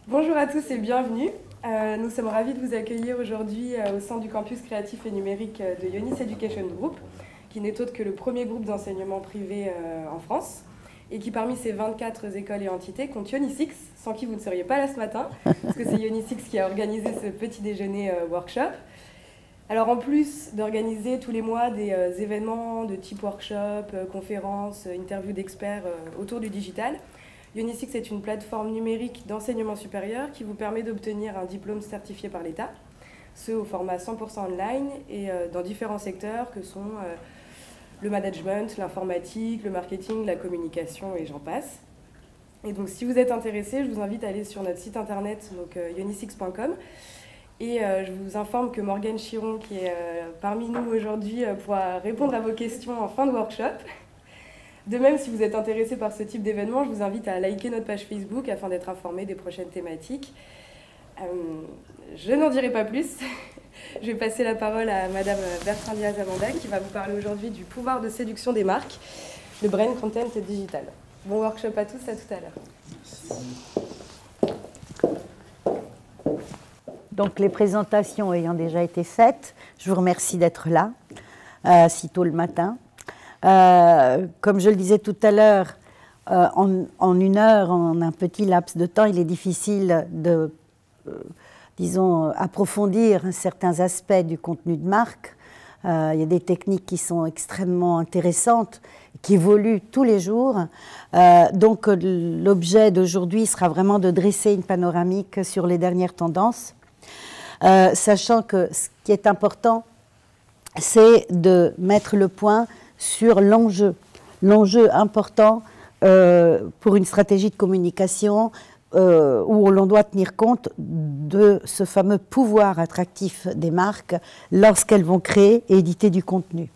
Bonjour à tous et bienvenue. Nous sommes ravis de vous accueillir aujourd'hui au sein du campus créatif et numérique de Ionis Education Group, qui n'est autre que le premier groupe d'enseignement privé en France et qui, parmi ses 24 écoles et entités, compte Ionisix, sans qui vous ne seriez pas là ce matin, parce que c'est Ionisix qui a organisé ce petit déjeuner workshop. Alors en plus d'organiser tous les mois des événements de type workshop, conférences, interviews d'experts autour du digital, Ionisix est une plateforme numérique d'enseignement supérieur qui vous permet d'obtenir un diplôme certifié par l'État, ce au format 100% online et dans différents secteurs que sont le management, l'informatique, le marketing, la communication et j'en passe. Et donc si vous êtes intéressé, je vous invite à aller sur notre site internet, donc ionisix.com. Et je vous informe que Morgane Chiron, qui est parmi nous aujourd'hui, pourra répondre à vos questions en fin de workshop. De même, si vous êtes intéressé par ce type d'événement, je vous invite à liker notre page Facebook afin d'être informé des prochaines thématiques. Je n'en dirai pas plus. Je vais passer la parole à Madame Bertrand Diaz-Amanda qui va vous parler aujourd'hui du pouvoir de séduction des marques, le Brain Content Digital. Bon workshop à tous, à tout à l'heure. Donc les présentations ayant déjà été faites, je vous remercie d'être là, si tôt le matin. Comme je le disais tout à l'heure, en une heure, en un petit laps de temps, il est difficile de, disons, approfondir certains aspects du contenu de marque. Il y a des techniques qui sont extrêmement intéressantes, qui évoluent tous les jours. Donc l'objet d'aujourd'hui sera vraiment de dresser une panoramique sur les dernières tendances, sachant que ce qui est important, c'est de mettre le point sur l'enjeu important pour une stratégie de communication où l'on doit tenir compte de ce fameux pouvoir attractif des marques lorsqu'elles vont créer et éditer du contenu.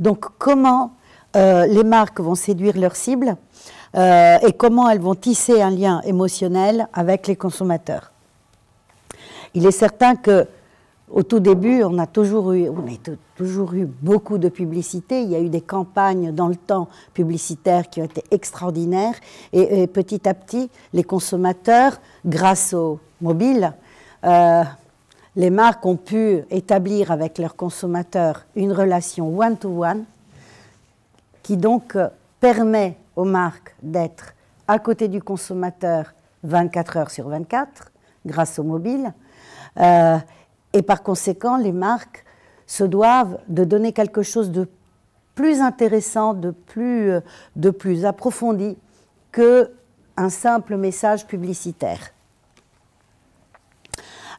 Donc comment les marques vont séduire leurs cibles et comment elles vont tisser un lien émotionnel avec les consommateurs. Il est certain que au tout début, on a toujours eu beaucoup de publicité. Il y a eu des campagnes dans le temps publicitaires qui ont été extraordinaires. Et petit à petit, les consommateurs, grâce au mobile, les marques ont pu établir avec leurs consommateurs une relation one-to-one qui donc permet aux marques d'être à côté du consommateur 24 heures sur 24 grâce au mobile. Et par conséquent, les marques se doivent de donner quelque chose de plus intéressant, de plus approfondi qu'un simple message publicitaire.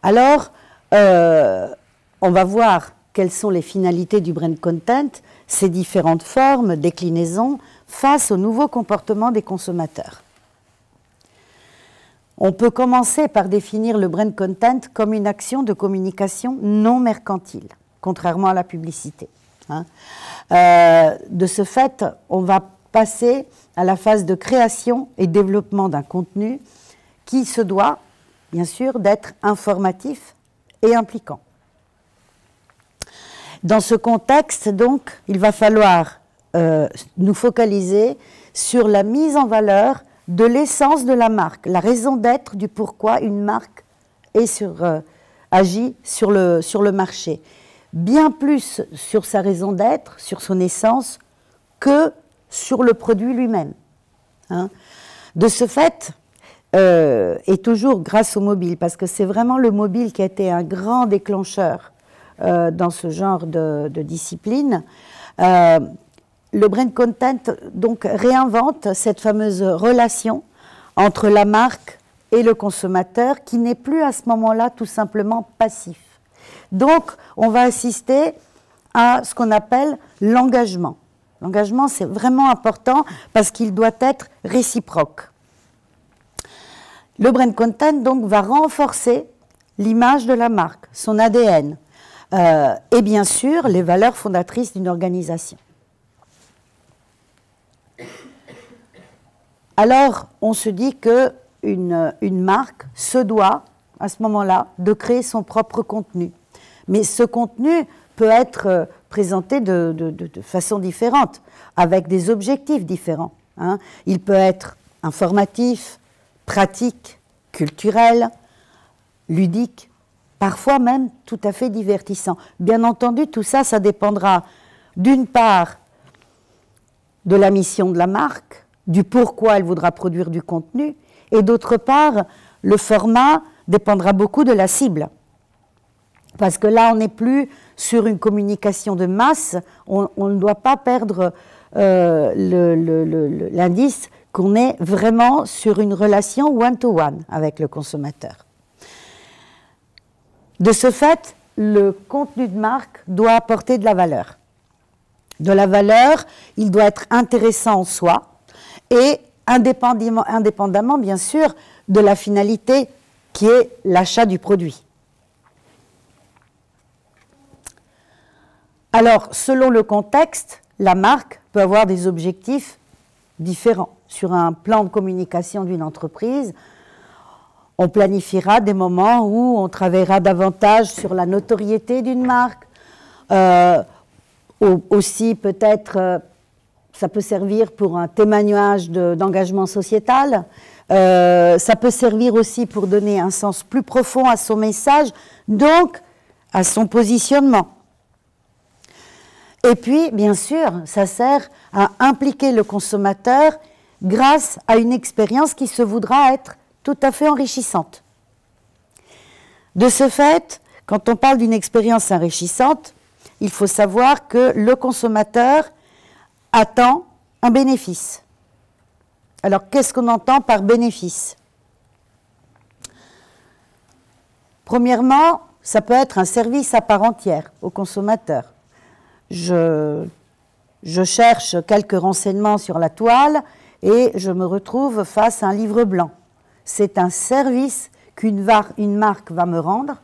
Alors, on va voir quelles sont les finalités du brand content, ses différentes formes, déclinaisons, face au nouveau comportement des consommateurs. On peut commencer par définir le brand content comme une action de communication non mercantile, contrairement à la publicité. De ce fait, on va passer à la phase de création et développement d'un contenu qui se doit, bien sûr, d'être informatif et impliquant. Dans ce contexte, donc, il va falloir nous focaliser sur la mise en valeur de l'essence de la marque, la raison d'être du pourquoi une marque agit sur le marché. Bien plus sur sa raison d'être, sur son essence, que sur le produit lui-même. De ce fait, et toujours grâce au mobile, parce que c'est vraiment le mobile qui a été un grand déclencheur dans ce genre de discipline, le brand content donc réinvente cette fameuse relation entre la marque et le consommateur qui n'est plus à ce moment-là tout simplement passif. Donc on va assister à ce qu'on appelle l'engagement. L'engagement, c'est vraiment important parce qu'il doit être réciproque. Le brand content donc va renforcer l'image de la marque, son ADN et bien sûr les valeurs fondatrices d'une organisation. Alors, on se dit qu'une marque se doit, à ce moment-là, de créer son propre contenu. Mais ce contenu peut être présenté de façon différente, avec des objectifs différents. Hein. Il peut être informatif, pratique, culturel, ludique, parfois même tout à fait divertissant. Bien entendu, tout ça, ça dépendra d'une part de la mission de la marque, du pourquoi elle voudra produire du contenu, et d'autre part, le format dépendra beaucoup de la cible. Parce que là, on n'est plus sur une communication de masse, on ne doit pas perdre l'indice qu'on est vraiment sur une relation one-to-one avec le consommateur. De ce fait, le contenu de marque doit apporter de la valeur. De la valeur, il doit être intéressant en soi et indépendamment, bien sûr, de la finalité qui est l'achat du produit. Alors, selon le contexte, la marque peut avoir des objectifs différents. Sur un plan de communication d'une entreprise, on planifiera des moments où on travaillera davantage sur la notoriété d'une marque. Aussi, peut-être, ça peut servir pour un témoignage d'engagement sociétal. Ça peut servir aussi pour donner un sens plus profond à son message, donc à son positionnement. Et puis, bien sûr, ça sert à impliquer le consommateur grâce à une expérience qui se voudra être tout à fait enrichissante. De ce fait, quand on parle d'une expérience enrichissante, il faut savoir que le consommateur attend un bénéfice. Alors, qu'est-ce qu'on entend par bénéfice? Premièrement, ça peut être un service à part entière au consommateur. Je cherche quelques renseignements sur la toile et je me retrouve face à un livre blanc. C'est un service qu'une marque va me rendre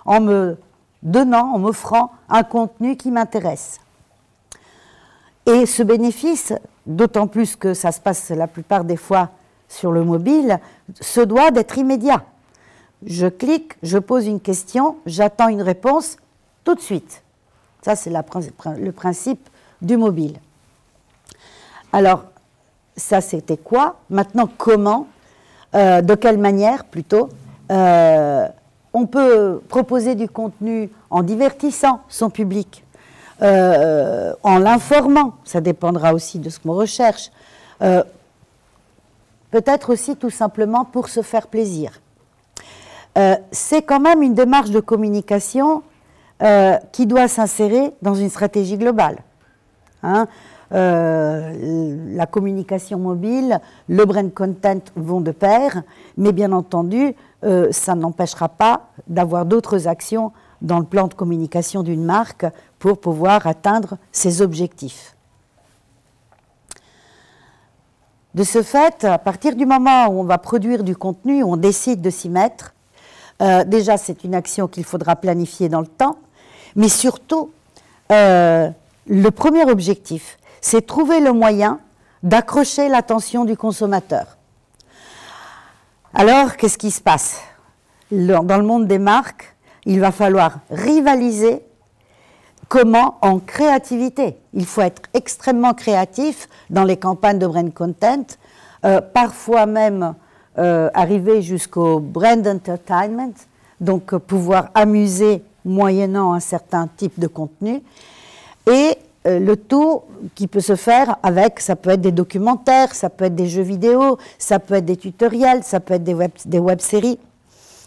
en me donnant, en m'offrant un contenu qui m'intéresse. Et ce bénéfice, d'autant plus que ça se passe la plupart des fois sur le mobile, se doit d'être immédiat. Je clique, je pose une question, j'attends une réponse tout de suite. Ça, c'est le principe du mobile. Alors, ça, c'était quoi? Maintenant, comment, de quelle manière, plutôt, on peut proposer du contenu en divertissant son public, en l'informant, ça dépendra aussi de ce qu'on recherche, peut-être aussi tout simplement pour se faire plaisir. C'est quand même une démarche de communication qui doit s'insérer dans une stratégie globale. Hein. La communication mobile, le brand content vont de pair, mais bien entendu, ça n'empêchera pas d'avoir d'autres actions dans le plan de communication d'une marque pour pouvoir atteindre ses objectifs. De ce fait, à partir du moment où on va produire du contenu, où on décide de s'y mettre, déjà c'est une action qu'il faudra planifier dans le temps, mais surtout, le premier objectif, c'est trouver le moyen d'accrocher l'attention du consommateur. Alors, qu'est-ce qui se passe? Dans le monde des marques, il va falloir rivaliser. Comment? En créativité. Il faut être extrêmement créatif dans les campagnes de brand content, parfois même arriver jusqu'au brand entertainment, donc pouvoir amuser moyennant un certain type de contenu, et le tout qui peut se faire avec, ça peut être des documentaires, ça peut être des jeux vidéo, ça peut être des tutoriels, ça peut être des web-séries.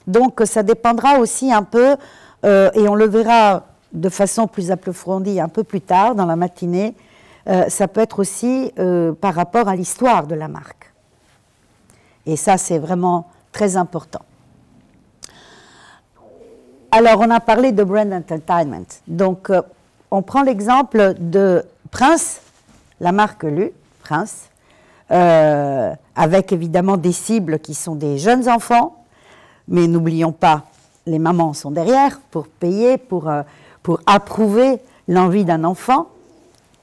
Donc ça dépendra aussi un peu, et on le verra de façon plus approfondie un peu plus tard dans la matinée, ça peut être aussi par rapport à l'histoire de la marque. Et ça, c'est vraiment très important. Alors, on a parlé de brand entertainment. Donc, on prend l'exemple de Prince, la marque Lu, Prince, avec évidemment des cibles qui sont des jeunes enfants, mais n'oublions pas, les mamans sont derrière pour payer, pour approuver l'envie d'un enfant.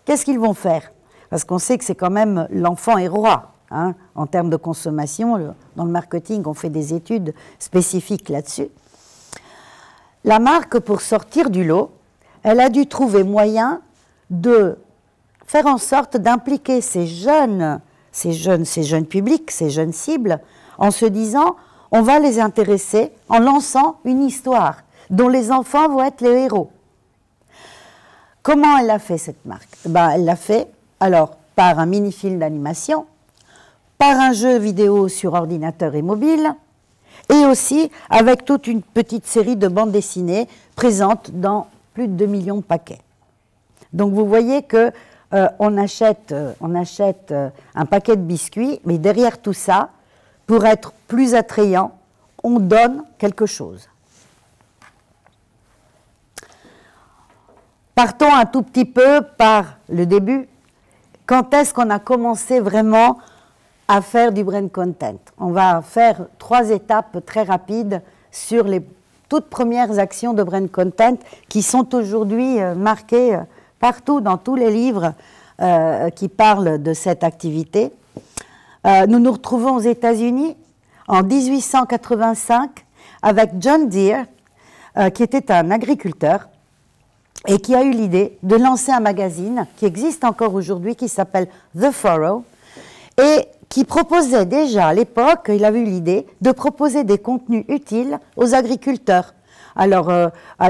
Qu'est-ce qu'ils vont faire? Parce qu'on sait que c'est quand même l'enfant est roi, hein, en termes de consommation. Dans le marketing, on fait des études spécifiques là-dessus. La marque, pour sortir du lot, elle a dû trouver moyen de faire en sorte d'impliquer ces jeunes publics, ces jeunes cibles, en se disant, on va les intéresser en lançant une histoire dont les enfants vont être les héros. Comment elle a fait cette marque? Elle l'a fait alors par un mini-film d'animation, par un jeu vidéo sur ordinateur et mobile, et aussi avec toute une petite série de bandes dessinées présentes dans plus de 2 millions de paquets. Donc vous voyez que on achète un paquet de biscuits, mais derrière tout ça, pour être plus attrayant, on donne quelque chose. Partons un tout petit peu par le début. Quand est-ce qu'on a commencé vraiment à faire du brand content? On va faire 3 étapes très rapides sur les toutes premières actions de brand content qui sont aujourd'hui marquées partout dans tous les livres qui parlent de cette activité. Nous nous retrouvons aux États-Unis en 1885 avec John Deere, qui était un agriculteur et qui a eu l'idée de lancer un magazine qui existe encore aujourd'hui, qui s'appelle The Furrow, et qui proposait déjà à l'époque, il avait eu l'idée de proposer des contenus utiles aux agriculteurs. Alors,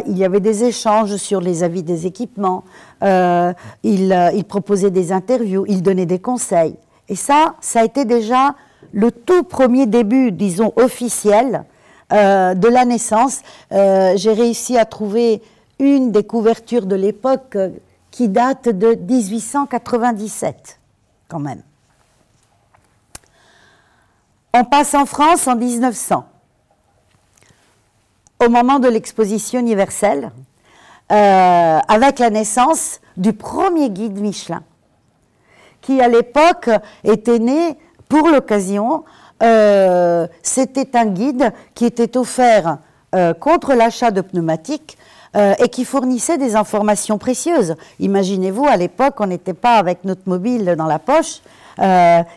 il y avait des échanges sur les avis des équipements, il proposait des interviews, il donnait des conseils. Et ça a été déjà le tout premier début, disons, officiel de la naissance. J'ai réussi à trouver une des couvertures de l'époque qui date de 1897, quand même. On passe en France en 1900, au moment de l'exposition universelle, avec la naissance du premier guide Michelin, qui à l'époque était né pour l'occasion. C'était un guide qui était offert contre l'achat de pneumatiques et qui fournissait des informations précieuses. Imaginez-vous, à l'époque, on n'était pas avec notre mobile dans la poche.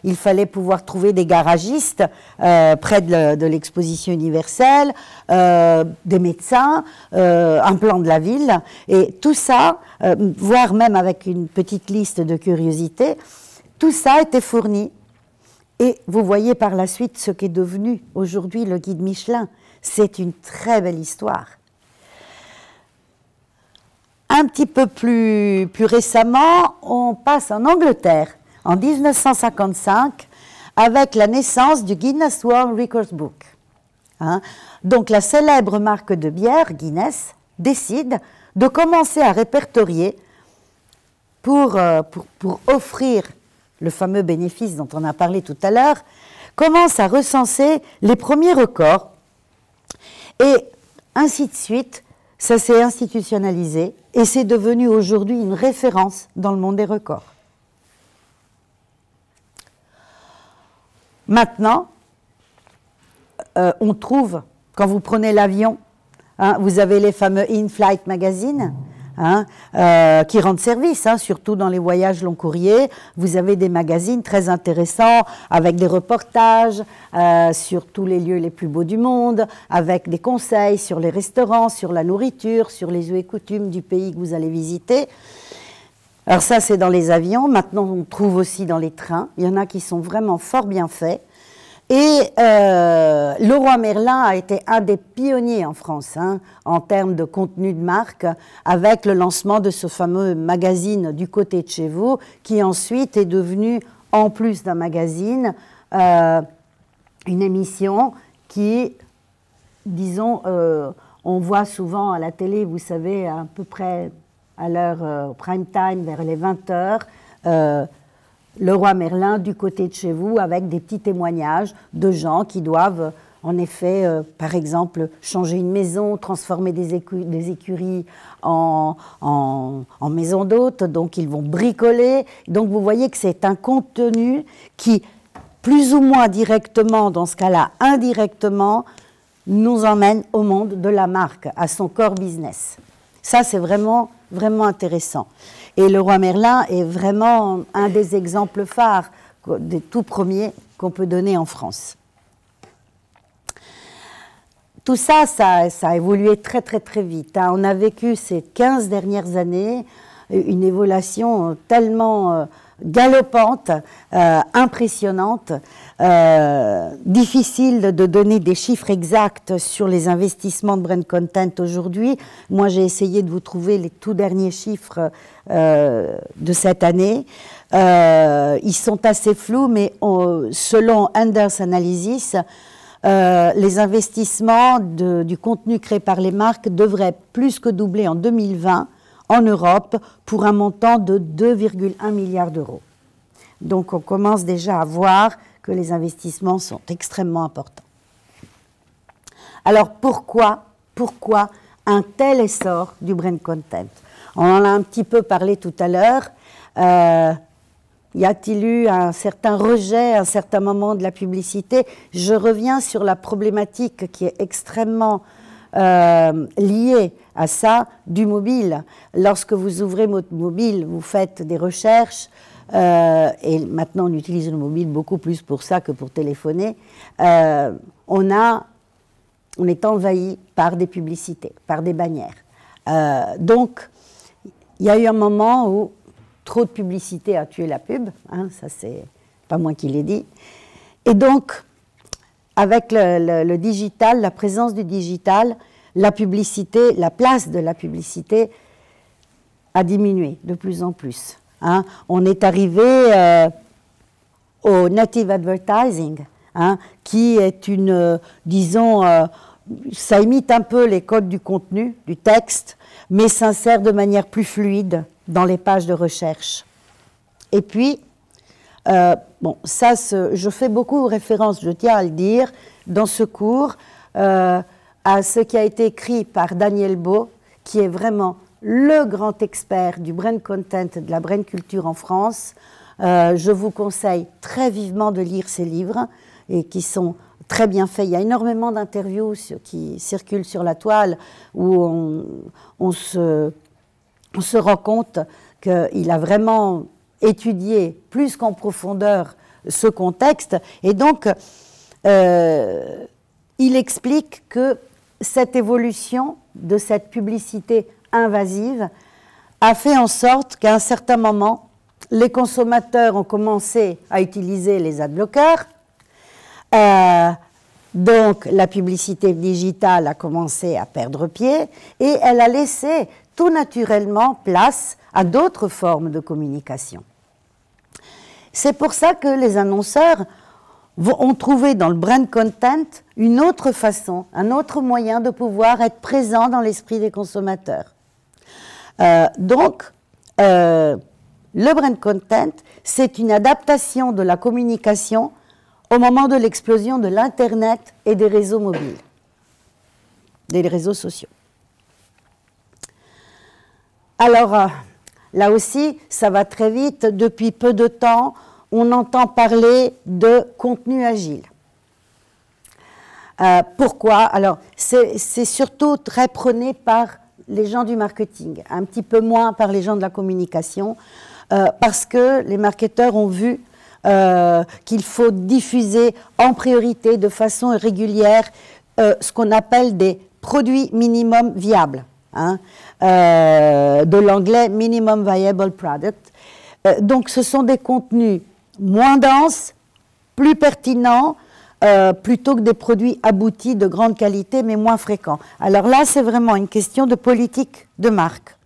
Il fallait pouvoir trouver des garagistes près de l'exposition universelle, des médecins, un plan de la ville, et tout ça, voire même avec une petite liste de curiosités, tout ça était fourni. Et vous voyez par la suite ce qu'est devenu aujourd'hui le guide Michelin. C'est une très belle histoire. Un petit peu plus récemment, on passe en Angleterre, en 1955, avec la naissance du Guinness World Records Book. Donc la célèbre marque de bière, Guinness, décide de commencer à répertorier pour offrir le fameux bénéfice dont on a parlé tout à l'heure, commence à recenser les premiers records et ainsi de suite. Ça s'est institutionnalisé et c'est devenu aujourd'hui une référence dans le monde des records. Maintenant, on trouve, quand vous prenez l'avion, vous avez les fameux In-Flight Magazine qui rendent service, surtout dans les voyages long courriers. Vous avez des magazines très intéressants avec des reportages sur tous les lieux les plus beaux du monde, avec des conseils sur les restaurants, sur la nourriture, sur les us et coutumes du pays que vous allez visiter. Alors ça, c'est dans les avions. Maintenant, on trouve aussi dans les trains. Il y en a qui sont vraiment fort bien faits. Et Leroy Merlin a été un des pionniers en France en termes de contenu de marque, avec le lancement de ce fameux magazine Du côté de chez vous, qui ensuite est devenu, en plus d'un magazine, une émission qui, disons, on voit souvent à la télé, vous savez, à peu près à l'heure prime time, vers les 20h, Leroy Merlin, Du côté de chez vous, avec des petits témoignages de gens qui doivent, en effet, par exemple, changer une maison, transformer des écuries en maison d'hôtes, donc ils vont bricoler. Donc vous voyez que c'est un contenu qui, plus ou moins directement, dans ce cas-là indirectement, nous emmène au monde de la marque, à son core business. Ça, c'est vraiment, vraiment intéressant. Et Leroy Merlin est vraiment un des exemples phares, des tout premiers qu'on peut donner en France. tout ça, ça a évolué très très très vite. Hein. On a vécu ces 15 dernières années une évolution tellement galopante, impressionnante, difficile de donner des chiffres exacts sur les investissements de Brand Content aujourd'hui. Moi, j'ai essayé de vous trouver les tout derniers chiffres de cette année. Ils sont assez flous, mais selon Anders Analysis, les investissements du contenu créé par les marques devraient plus que doubler en 2020 en Europe pour un montant de 2,1 milliards d'euros. Donc on commence déjà à voir que les investissements sont extrêmement importants. Alors pourquoi un tel essor du brand content? On en a un petit peu parlé tout à l'heure. Y a-t-il eu un certain rejet à un certain moment de la publicité? Je reviens sur la problématique qui est extrêmement liée à ça, du mobile. Lorsque vous ouvrez votre mobile, vous faites des recherches, et maintenant on utilise le mobile beaucoup plus pour ça que pour téléphoner, on est envahi par des publicités, par des bannières. Donc, il y a eu un moment où trop de publicité a tué la pub, hein, ça c'est pas moi qui l'ai dit. Et donc, avec le digital, la présence du digital, la publicité, la place de la publicité a diminué de plus en plus. Hein. On est arrivé au native advertising, hein, qui est disons, ça imite un peu les codes du contenu, du texte, mais s'insère de manière plus fluide dans les pages de recherche. Et puis, bon, ça, je fais beaucoup référence, je tiens à le dire, dans ce cours, à ce qui a été écrit par Daniel Beau, qui est vraiment le grand expert du brand content, de la brand culture en France. Je vous conseille très vivement de lire ses livres, et qui sont très bien faits. Il y a énormément d'interviews qui circulent sur la toile, où on se rend compte qu'il a vraiment étudié plus qu'en profondeur ce contexte. Et donc, il explique que cette évolution de cette publicité invasive a fait en sorte qu'à un certain moment, les consommateurs ont commencé à utiliser les adblockers. Donc, la publicité digitale a commencé à perdre pied et elle a laissé tout naturellement place à d'autres formes de communication. C'est pour ça que les annonceurs ont trouvé dans le brand content une autre façon, un autre moyen de pouvoir être présent dans l'esprit des consommateurs. Donc, le brand content, c'est une adaptation de la communication au moment de l'explosion de l'Internet et des réseaux mobiles, des réseaux sociaux. Alors, là aussi, ça va très vite. Depuis peu de temps, on entend parler de contenu agile. Pourquoi? Alors, c'est surtout très prôné par les gens du marketing, un petit peu moins par les gens de la communication, parce que les marketeurs ont vu qu'il faut diffuser en priorité, de façon régulière, ce qu'on appelle des produits minimum viables, hein, de l'anglais Minimum Viable Product. Donc ce sont des contenus moins denses, plus pertinents, plutôt que des produits aboutis de grande qualité, mais moins fréquents. Alors là, c'est vraiment une question de politique de marque.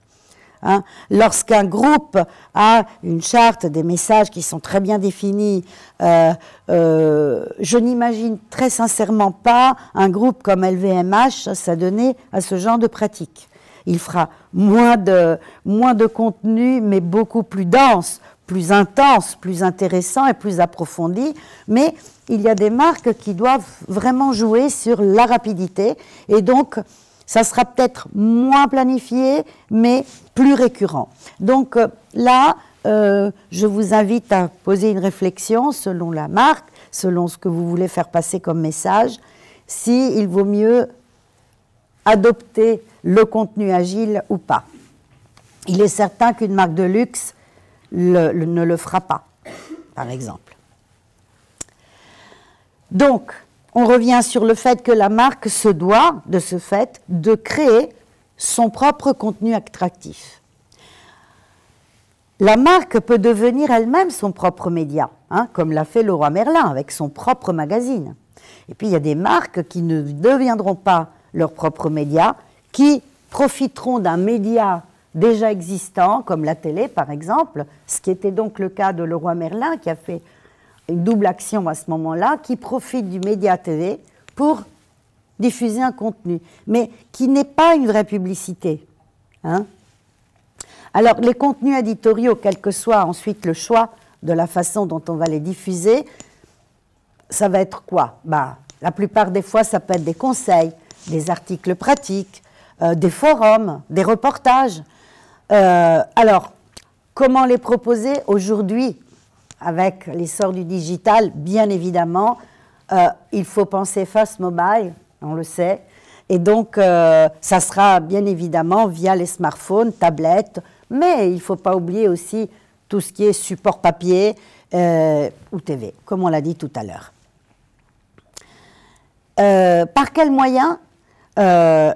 Hein. Lorsqu'un groupe a une charte des messages qui sont très bien définis, je n'imagine très sincèrement pas un groupe comme LVMH s'adonner à ce genre de pratique. Il fera moins de contenu, mais beaucoup plus dense, plus intense, plus intéressant et plus approfondi. Mais il y a des marques qui doivent vraiment jouer sur la rapidité. Et donc, ça sera peut-être moins planifié, mais plus récurrent. Donc là, je vous invite à poser une réflexion selon la marque, selon ce que vous voulez faire passer comme message, s'il vaut mieux adopter le contenu agile ou pas. Il est certain qu'une marque de luxe ne le fera pas, par exemple. Donc, on revient sur le fait que la marque se doit, de ce fait, de créer son propre contenu attractif. La marque peut devenir elle-même son propre média, hein, comme l'a fait Leroy Merlin avec son propre magazine. Et puis il y a des marques qui ne deviendront pas leur propre média, qui profiteront d'un média déjà existant, comme la télé par exemple, ce qui était donc le cas de Leroy Merlin, qui a fait une double action à ce moment-là, qui profite du média TV pour diffuser un contenu, mais qui n'est pas une vraie publicité, hein. Alors, les contenus éditoriaux, quel que soit ensuite le choix de la façon dont on va les diffuser, ça va être quoi? La plupart des fois, ça peut être des conseils, des articles pratiques, des forums, des reportages. Alors, comment les proposer aujourd'hui? Avec l'essor du digital, bien évidemment, il faut penser face mobile, on le sait, et donc ça sera bien évidemment via les smartphones, tablettes, mais il ne faut pas oublier aussi tout ce qui est support papier ou TV, comme on l'a dit tout à l'heure. Par quels moyens?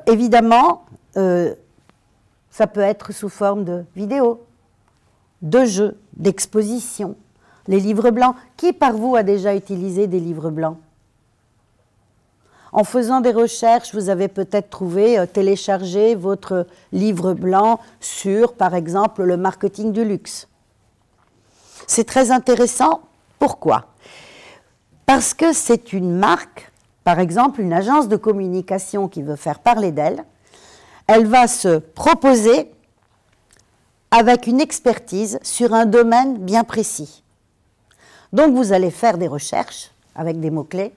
Évidemment, ça peut être sous forme de vidéos, de jeux, d'expositions, les livres blancs. Qui par vous a déjà utilisé des livres blancs? En faisant des recherches, vous avez peut-être trouvé, téléchargé votre livre blanc sur, par exemple, le marketing du luxe. C'est très intéressant. Pourquoi? Parce que c'est une marque, par exemple, une agence de communication qui veut faire parler d'elle. Elle va se proposer avec une expertise sur un domaine bien précis. Donc, vous allez faire des recherches avec des mots-clés.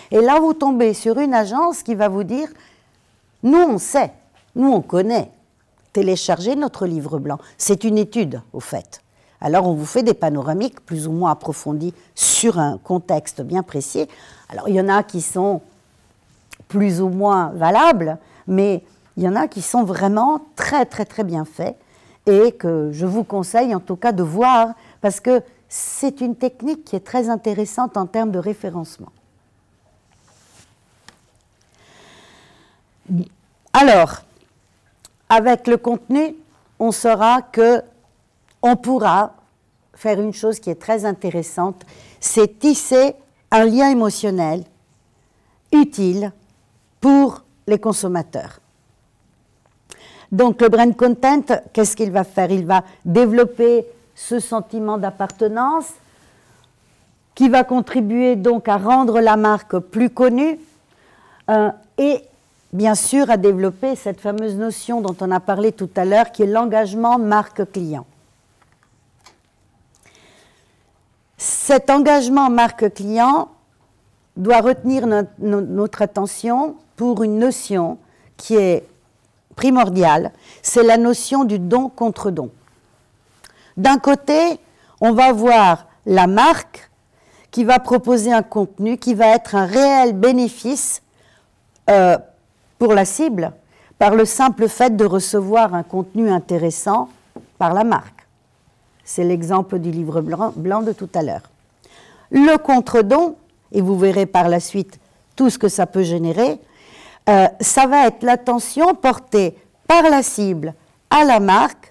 Et là, vous tombez sur une agence qui va vous dire « Nous, on sait, nous, on connaît. Téléchargez notre livre blanc. » C'est une étude, au fait. Alors, on vous fait des panoramiques plus ou moins approfondies sur un contexte bien précis. Alors, il y en a qui sont plus ou moins valables, mais il y en a qui sont vraiment très, très, très bien faits et que je vous conseille en tout cas de voir parce que c'est une technique qui est très intéressante en termes de référencement. Alors, avec le contenu, on saura qu'on pourra faire une chose qui est très intéressante, c'est tisser un lien émotionnel utile pour les consommateurs. Donc, le brand content, qu'est-ce qu'il va faire? Il va développer ce sentiment d'appartenance qui va contribuer donc à rendre la marque plus connue et bien sûr à développer cette fameuse notion dont on a parlé tout à l'heure qui est l'engagement marque-client. Cet engagement marque-client doit retenir notre attention pour une notion qui est primordiale, c'est la notion du don contre don. D'un côté, on va voir la marque qui va proposer un contenu qui va être un réel bénéfice pour la cible par le simple fait de recevoir un contenu intéressant par la marque. C'est l'exemple du livre blanc de tout à l'heure. Le contre-don, et vous verrez par la suite tout ce que ça peut générer, ça va être l'attention portée par la cible à la marque.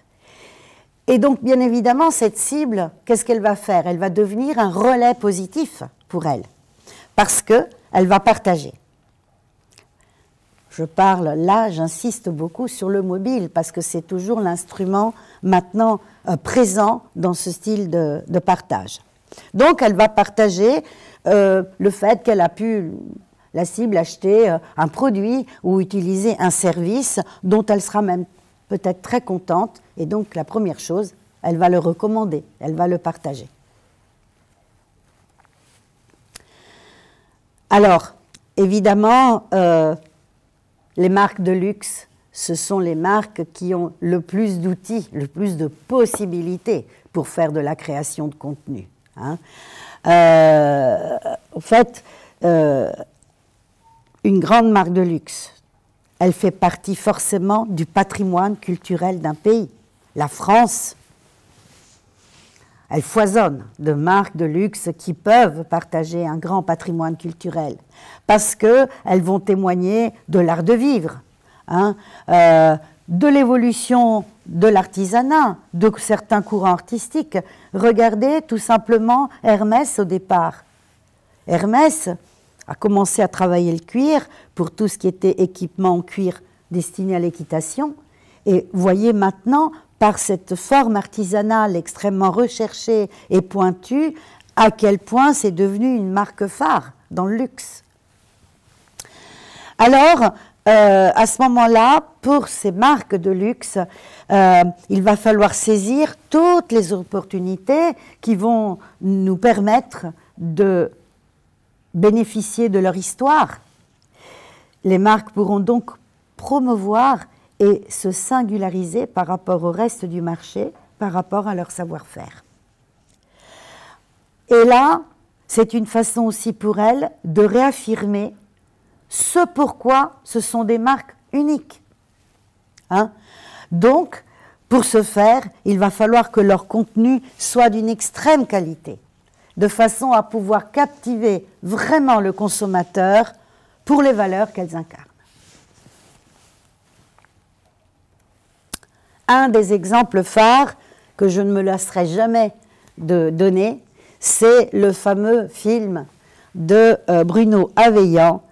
Et donc, bien évidemment, cette cible, qu'est-ce qu'elle va faire? Elle va devenir un relais positif pour elle, parce qu'elle va partager. Je parle là, j'insiste beaucoup sur le mobile, parce que c'est toujours l'instrument maintenant présent dans ce style de partage. Donc, elle va partager le fait qu'elle a pu, la cible, acheter un produit ou utiliser un service dont elle sera même peut-être très contente. Et donc, la première chose, elle va le recommander, elle va le partager. Alors, évidemment, les marques de luxe, ce sont les marques qui ont le plus d'outils, le plus de possibilités pour faire de la création de contenu. Hein. En fait, une grande marque de luxe, elle fait partie forcément du patrimoine culturel d'un pays. La France, elles foisonnent de marques de luxe qui peuvent partager un grand patrimoine culturel parce qu'elles vont témoigner de l'art de vivre, hein, de l'évolution de l'artisanat, de certains courants artistiques. Regardez tout simplement Hermès au départ. Hermès a commencé à travailler le cuir pour tout ce qui était équipement en cuir destiné à l'équitation. Et voyez maintenant, par cette forme artisanale extrêmement recherchée et pointue, à quel point c'est devenu une marque phare dans le luxe. Alors, à ce moment-là, pour ces marques de luxe, il va falloir saisir toutes les opportunités qui vont nous permettre de bénéficier de leur histoire. Les marques pourront donc promouvoir et se singulariser par rapport au reste du marché, par rapport à leur savoir-faire. Et là, c'est une façon aussi pour elles de réaffirmer ce pourquoi ce sont des marques uniques. Hein? Donc, pour ce faire, il va falloir que leur contenu soit d'une extrême qualité, de façon à pouvoir captiver vraiment le consommateur pour les valeurs qu'elles incarnent. Un des exemples phares que je ne me lasserai jamais de donner, c'est le fameux film de Bruno Aveillant,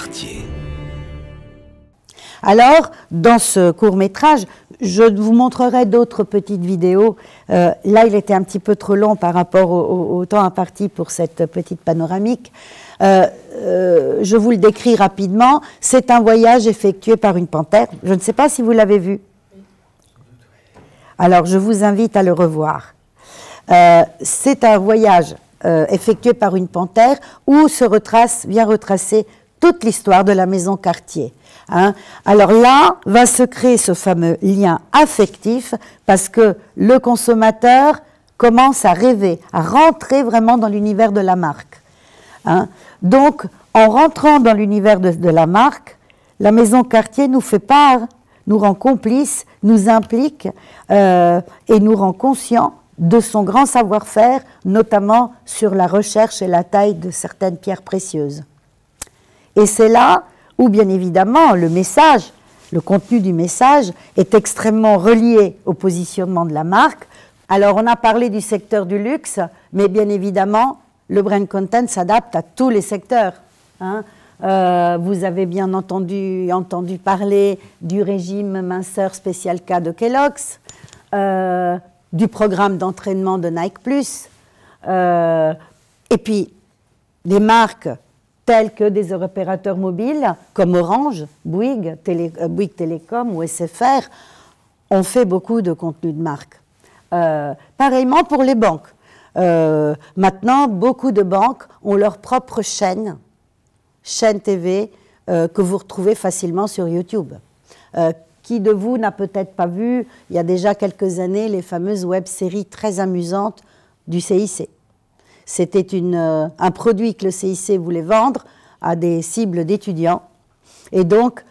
quartier. Alors, dans ce court-métrage, je vous montrerai d'autres petites vidéos. Là, il était un petit peu trop long par rapport au temps imparti pour cette petite panoramique. Je vous le décris rapidement. C'est un voyage effectué par une panthère. Je ne sais pas si vous l'avez vu. Alors, je vous invite à le revoir. C'est un voyage effectué par une panthère où vient retracer toute l'histoire de la maison Cartier. Hein. Alors là, va se créer ce fameux lien affectif parce que le consommateur commence à rêver, à rentrer vraiment dans l'univers de la marque. Hein. Donc, en rentrant dans l'univers de la marque, la maison Cartier nous fait part, nous rend complices, nous implique et nous rend conscients de son grand savoir-faire, notamment sur la recherche et la taille de certaines pierres précieuses. Et c'est là où, bien évidemment, le message, le contenu du message est extrêmement relié au positionnement de la marque. Alors, on a parlé du secteur du luxe, mais bien évidemment, le brand content s'adapte à tous les secteurs. Hein. Vous avez bien entendu parler du régime minceur spécial K de Kellogg's, du programme d'entraînement de Nike+, et puis des marques tels que des opérateurs mobiles comme Orange, Bouygues Télécom ou SFR ont fait beaucoup de contenu de marque. Pareillement pour les banques. Maintenant, beaucoup de banques ont leur propre chaîne TV que vous retrouvez facilement sur YouTube. Qui de vous n'a peut-être pas vu, il y a déjà quelques années, les fameuses web-séries très amusantes du CIC. C'était un produit que le CIC voulait vendre à des cibles d'étudiants. Et donc,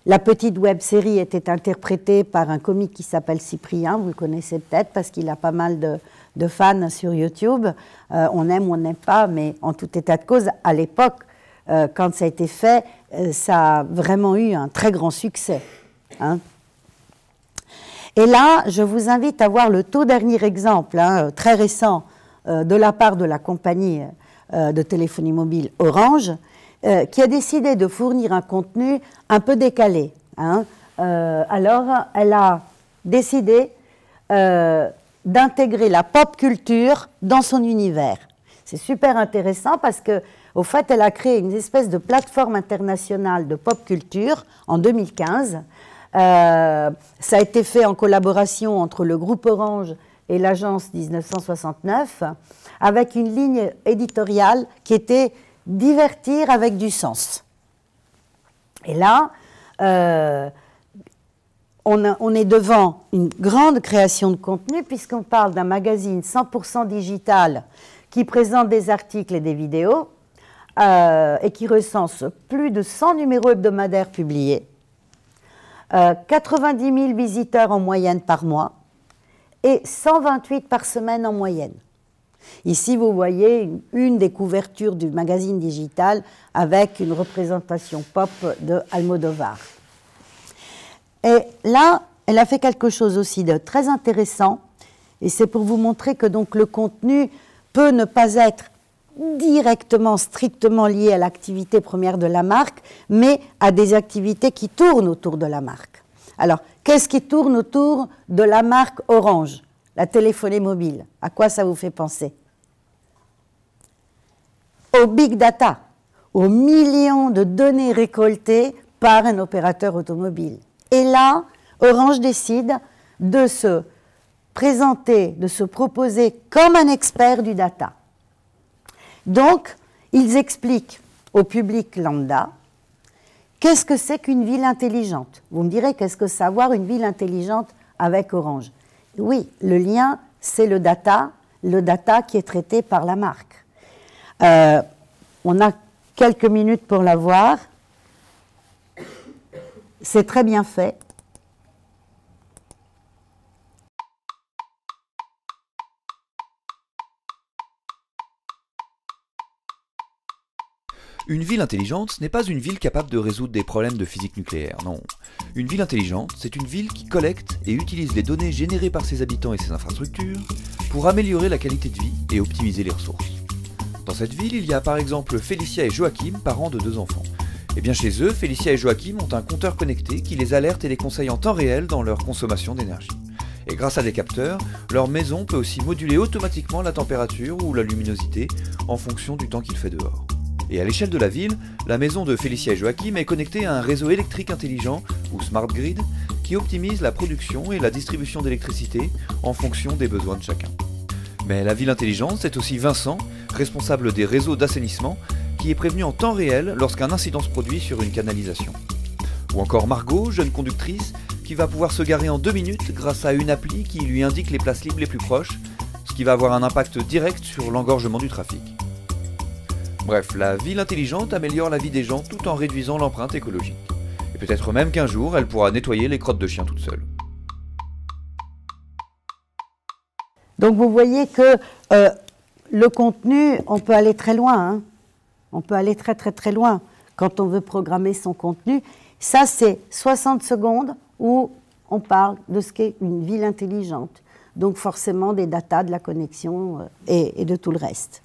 la petite web-série était interprétée par un comique qui s'appelle Cyprien, vous le connaissez peut-être parce qu'il a pas mal de fans sur YouTube. On aime ou on n'aime pas, mais en tout état de cause, à l'époque, quand ça a été fait, ça a vraiment eu un très grand succès. Hein. Et là, je vous invite à voir le tout dernier exemple, très récent, de la part de la compagnie de téléphonie mobile Orange, qui a décidé de fournir un contenu un peu décalé. Hein. Alors, elle a décidé d'intégrer la pop culture dans son univers. C'est super intéressant parce que, au fait, elle a créé une espèce de plateforme internationale de pop culture en 2015. Ça a été fait en collaboration entre le groupe Orange et l'agence 1969, avec une ligne éditoriale qui était divertir avec du sens. Et là, on est devant une grande création de contenu puisqu'on parle d'un magazine 100% digital qui présente des articles et des vidéos et qui recense plus de 100 numéros hebdomadaires publiés, 90 000 visiteurs en moyenne par mois et 128 par semaine en moyenne. Ici, vous voyez une des couvertures du magazine digital avec une représentation pop de Almodovar. Et là, elle a fait quelque chose aussi de très intéressant, et c'est pour vous montrer que donc le contenu peut ne pas être directement, strictement lié à l'activité première de la marque, mais à des activités qui tournent autour de la marque. Alors, qu'est-ce qui tourne autour de la marque Orange, la téléphonie mobile? À quoi ça vous fait penser? Au big data, aux millions de données récoltées par un opérateur automobile. Et là, Orange décide de se présenter, de se proposer comme un expert du data. Donc, ils expliquent au public lambda qu'est-ce que c'est qu'une ville intelligente. Vous me direz, qu'est-ce que c'est avoir une ville intelligente avec Orange? Oui, le lien, c'est le data qui est traité par la marque. On a quelques minutes pour la voir. C'est très bien fait. Une ville intelligente, ce n'est pas une ville capable de résoudre des problèmes de physique nucléaire, non. Une ville intelligente, c'est une ville qui collecte et utilise les données générées par ses habitants et ses infrastructures pour améliorer la qualité de vie et optimiser les ressources. Dans cette ville, il y a par exemple Félicia et Joachim, parents de 2 enfants. Et bien chez eux, Félicia et Joachim ont un compteur connecté qui les alerte et les conseille en temps réel dans leur consommation d'énergie. Et grâce à des capteurs, leur maison peut aussi moduler automatiquement la température ou la luminosité en fonction du temps qu'il fait dehors. Et à l'échelle de la ville, la maison de Félicia et Joachim est connectée à un réseau électrique intelligent, ou smart grid, qui optimise la production et la distribution d'électricité en fonction des besoins de chacun. Mais la ville intelligente, c'est aussi Vincent, responsable des réseaux d'assainissement, qui est prévenu en temps réel lorsqu'un incident se produit sur une canalisation. Ou encore Margot, jeune conductrice, qui va pouvoir se garer en 2 minutes grâce à une appli qui lui indique les places libres les plus proches, ce qui va avoir un impact direct sur l'engorgement du trafic. Bref, la ville intelligente améliore la vie des gens tout en réduisant l'empreinte écologique. Et peut-être même qu'un jour, elle pourra nettoyer les crottes de chiens toute seule. Donc vous voyez que le contenu, on peut aller très loin. Hein. On peut aller très loin quand on veut programmer son contenu. Ça, c'est 60 secondes où on parle de ce qu'est une ville intelligente. Donc forcément des datas, de la connexion et de tout le reste.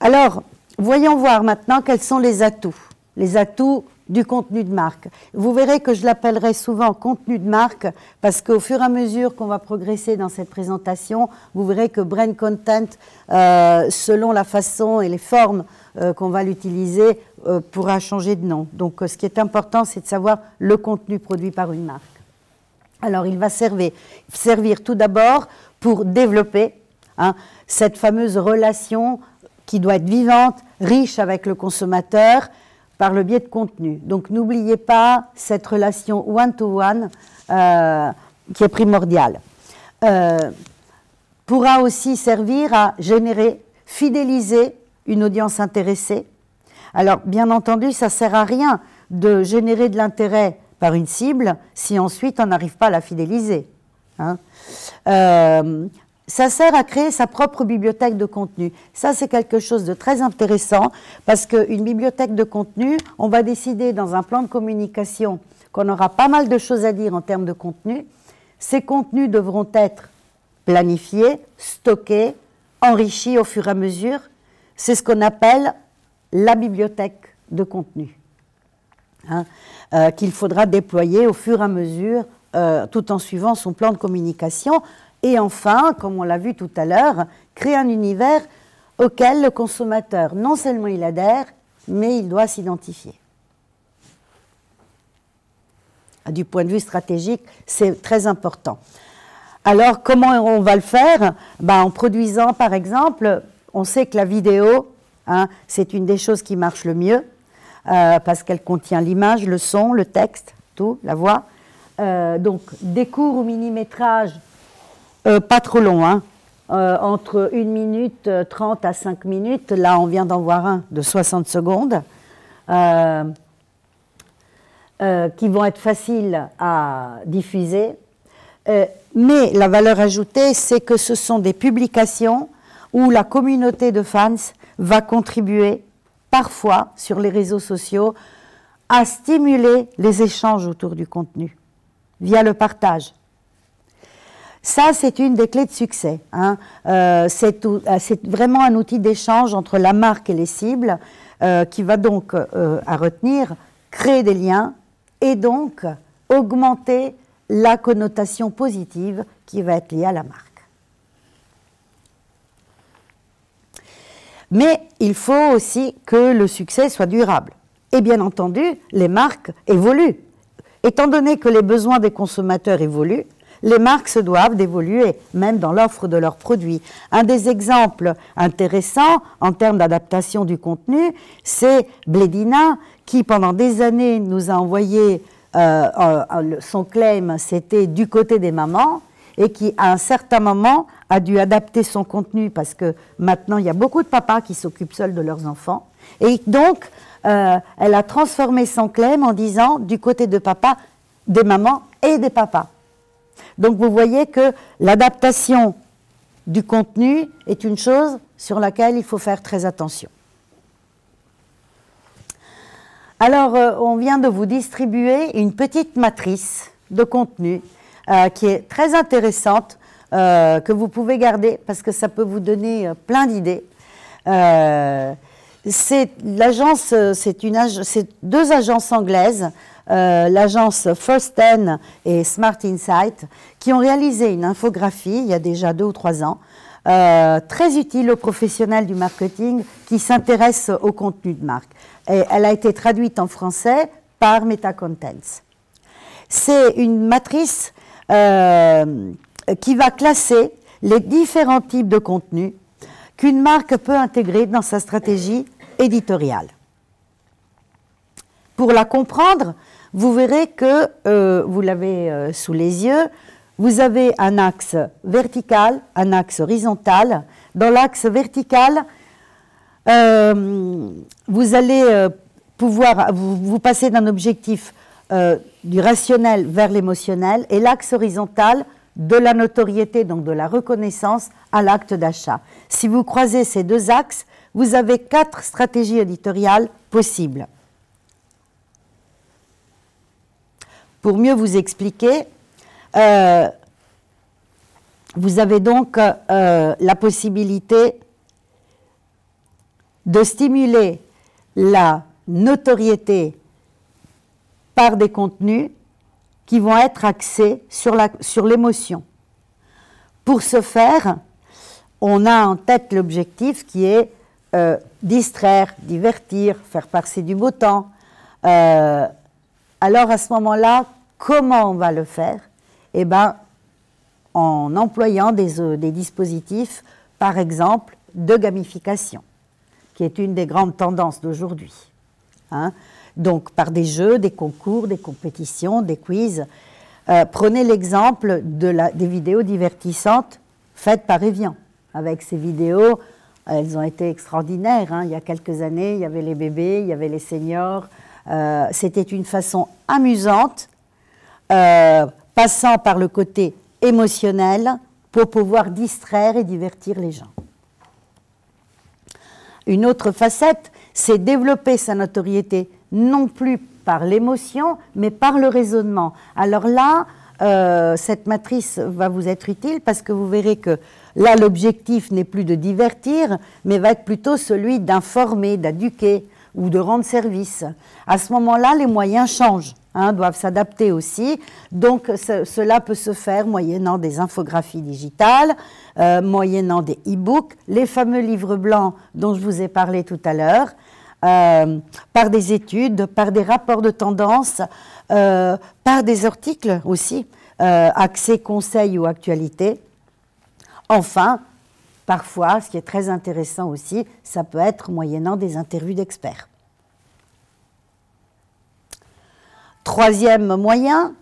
Alors, voyons voir maintenant quels sont les atouts du contenu de marque. Vous verrez que je l'appellerai souvent contenu de marque parce qu'au fur et à mesure qu'on va progresser dans cette présentation, vous verrez que Brand Content, selon la façon et les formes qu'on va l'utiliser, pourra changer de nom. Donc ce qui est important, c'est de savoir le contenu produit par une marque. Alors il va servir tout d'abord pour développer cette fameuse relation qui doit être vivante, riche avec le consommateur, par le biais de contenu. Donc n'oubliez pas cette relation one-to-one qui est primordiale. Pourra aussi servir à générer, fidéliser une audience intéressée. Alors bien entendu, ça ne sert à rien de générer de l'intérêt par une cible si ensuite on n'arrive pas à la fidéliser. Hein. Ça sert à créer sa propre bibliothèque de contenu. Ça, c'est quelque chose de très intéressant parce qu'une bibliothèque de contenu, on va décider dans un plan de communication qu'on aura pas mal de choses à dire en termes de contenu. Ces contenus devront être planifiés, stockés, enrichis au fur et à mesure. C'est ce qu'on appelle la bibliothèque de contenu, qu'il faudra déployer au fur et à mesure tout en suivant son plan de communication. Et enfin, comme on l'a vu tout à l'heure, créer un univers auquel le consommateur, non seulement il adhère, mais il doit s'identifier. Du point de vue stratégique, c'est très important. Alors, comment on va le faire? En produisant, par exemple, on sait que la vidéo, c'est une des choses qui marche le mieux, parce qu'elle contient l'image, le son, le texte, tout, la voix. Donc, des courts ou mini-métrages, pas trop long, entre 1 minute 30 à 5 minutes. Là, on vient d'en voir un de 60 secondes, qui vont être faciles à diffuser. Mais la valeur ajoutée, c'est que ce sont des publications où la communauté de fans va contribuer, parfois, sur les réseaux sociaux, à stimuler les échanges autour du contenu, via le partage. Ça, c'est une des clés de succès. C'est vraiment un outil d'échange entre la marque et les cibles qui va donc, à retenir, créer des liens et donc augmenter la connotation positive qui va être liée à la marque. Mais il faut aussi que le succès soit durable. Et bien entendu, les marques évoluent. Étant donné que les besoins des consommateurs évoluent, les marques se doivent d'évoluer, même dans l'offre de leurs produits. Un des exemples intéressants en termes d'adaptation du contenu, c'est Blédina, qui pendant des années nous a envoyé son claim, c'était du côté des mamans, et qui à un certain moment a dû adapter son contenu parce que maintenant il y a beaucoup de papas qui s'occupent seuls de leurs enfants. Et donc, elle a transformé son claim en disant du côté de papa, des mamans et des papas. Donc vous voyez que l'adaptation du contenu est une chose sur laquelle il faut faire très attention. Alors, on vient de vous distribuer une petite matrice de contenu qui est très intéressante, que vous pouvez garder parce que ça peut vous donner plein d'idées. L'agence, c'est deux agences anglaises, l'agence First Ten et Smart Insight, qui ont réalisé une infographie il y a déjà 2 ou 3 ans, très utile aux professionnels du marketing qui s'intéressent au contenu de marque. Et elle a été traduite en français par MetaContents. C'est une matrice qui va classer les différents types de contenus qu'une marque peut intégrer dans sa stratégie éditoriale. Pour la comprendre, vous verrez que, vous l'avez sous les yeux, vous avez un axe vertical, un axe horizontal. Dans l'axe vertical, vous allez pouvoir vous passer d'un objectif du rationnel vers l'émotionnel, et l'axe horizontal de la notoriété, donc de la reconnaissance, à l'acte d'achat. Si vous croisez ces deux axes, vous avez 4 stratégies éditoriales possibles. Pour mieux vous expliquer, vous avez donc la possibilité de stimuler la notoriété par des contenus qui vont être axés sur l'émotion. Pour ce faire, on a en tête l'objectif qui est distraire, divertir, faire passer du beau temps. Alors à ce moment-là, comment on va le faire? Eh bien, en employant des dispositifs, par exemple, de gamification, qui est une des grandes tendances d'aujourd'hui. Hein? Donc, par des jeux, des concours, des compétitions, des quiz. Prenez l'exemple des vidéos divertissantes faites par Evian. Avec ces vidéos, elles ont été extraordinaires. Hein. Il y a quelques années, il y avait les bébés, il y avait les seniors. C'était une façon amusante, passant par le côté émotionnel pour pouvoir distraire et divertir les gens. Une autre facette, c'est développer sa notoriété, non plus par l'émotion, mais par le raisonnement. Alors là, cette matrice va vous être utile parce que vous verrez que là, l'objectif n'est plus de divertir, mais va être plutôt celui d'informer, d'éduquer ou de rendre service. À ce moment-là, les moyens changent, hein, doivent s'adapter aussi. Donc, cela peut se faire moyennant des infographies digitales, moyennant des e-books, les fameux livres blancs dont je vous ai parlé tout à l'heure, par des études, par des rapports de tendance, par des articles aussi, axés conseils ou actualités. Enfin, parfois, ce qui est très intéressant aussi, ça peut être moyennant des interviews d'experts. Troisième moyen,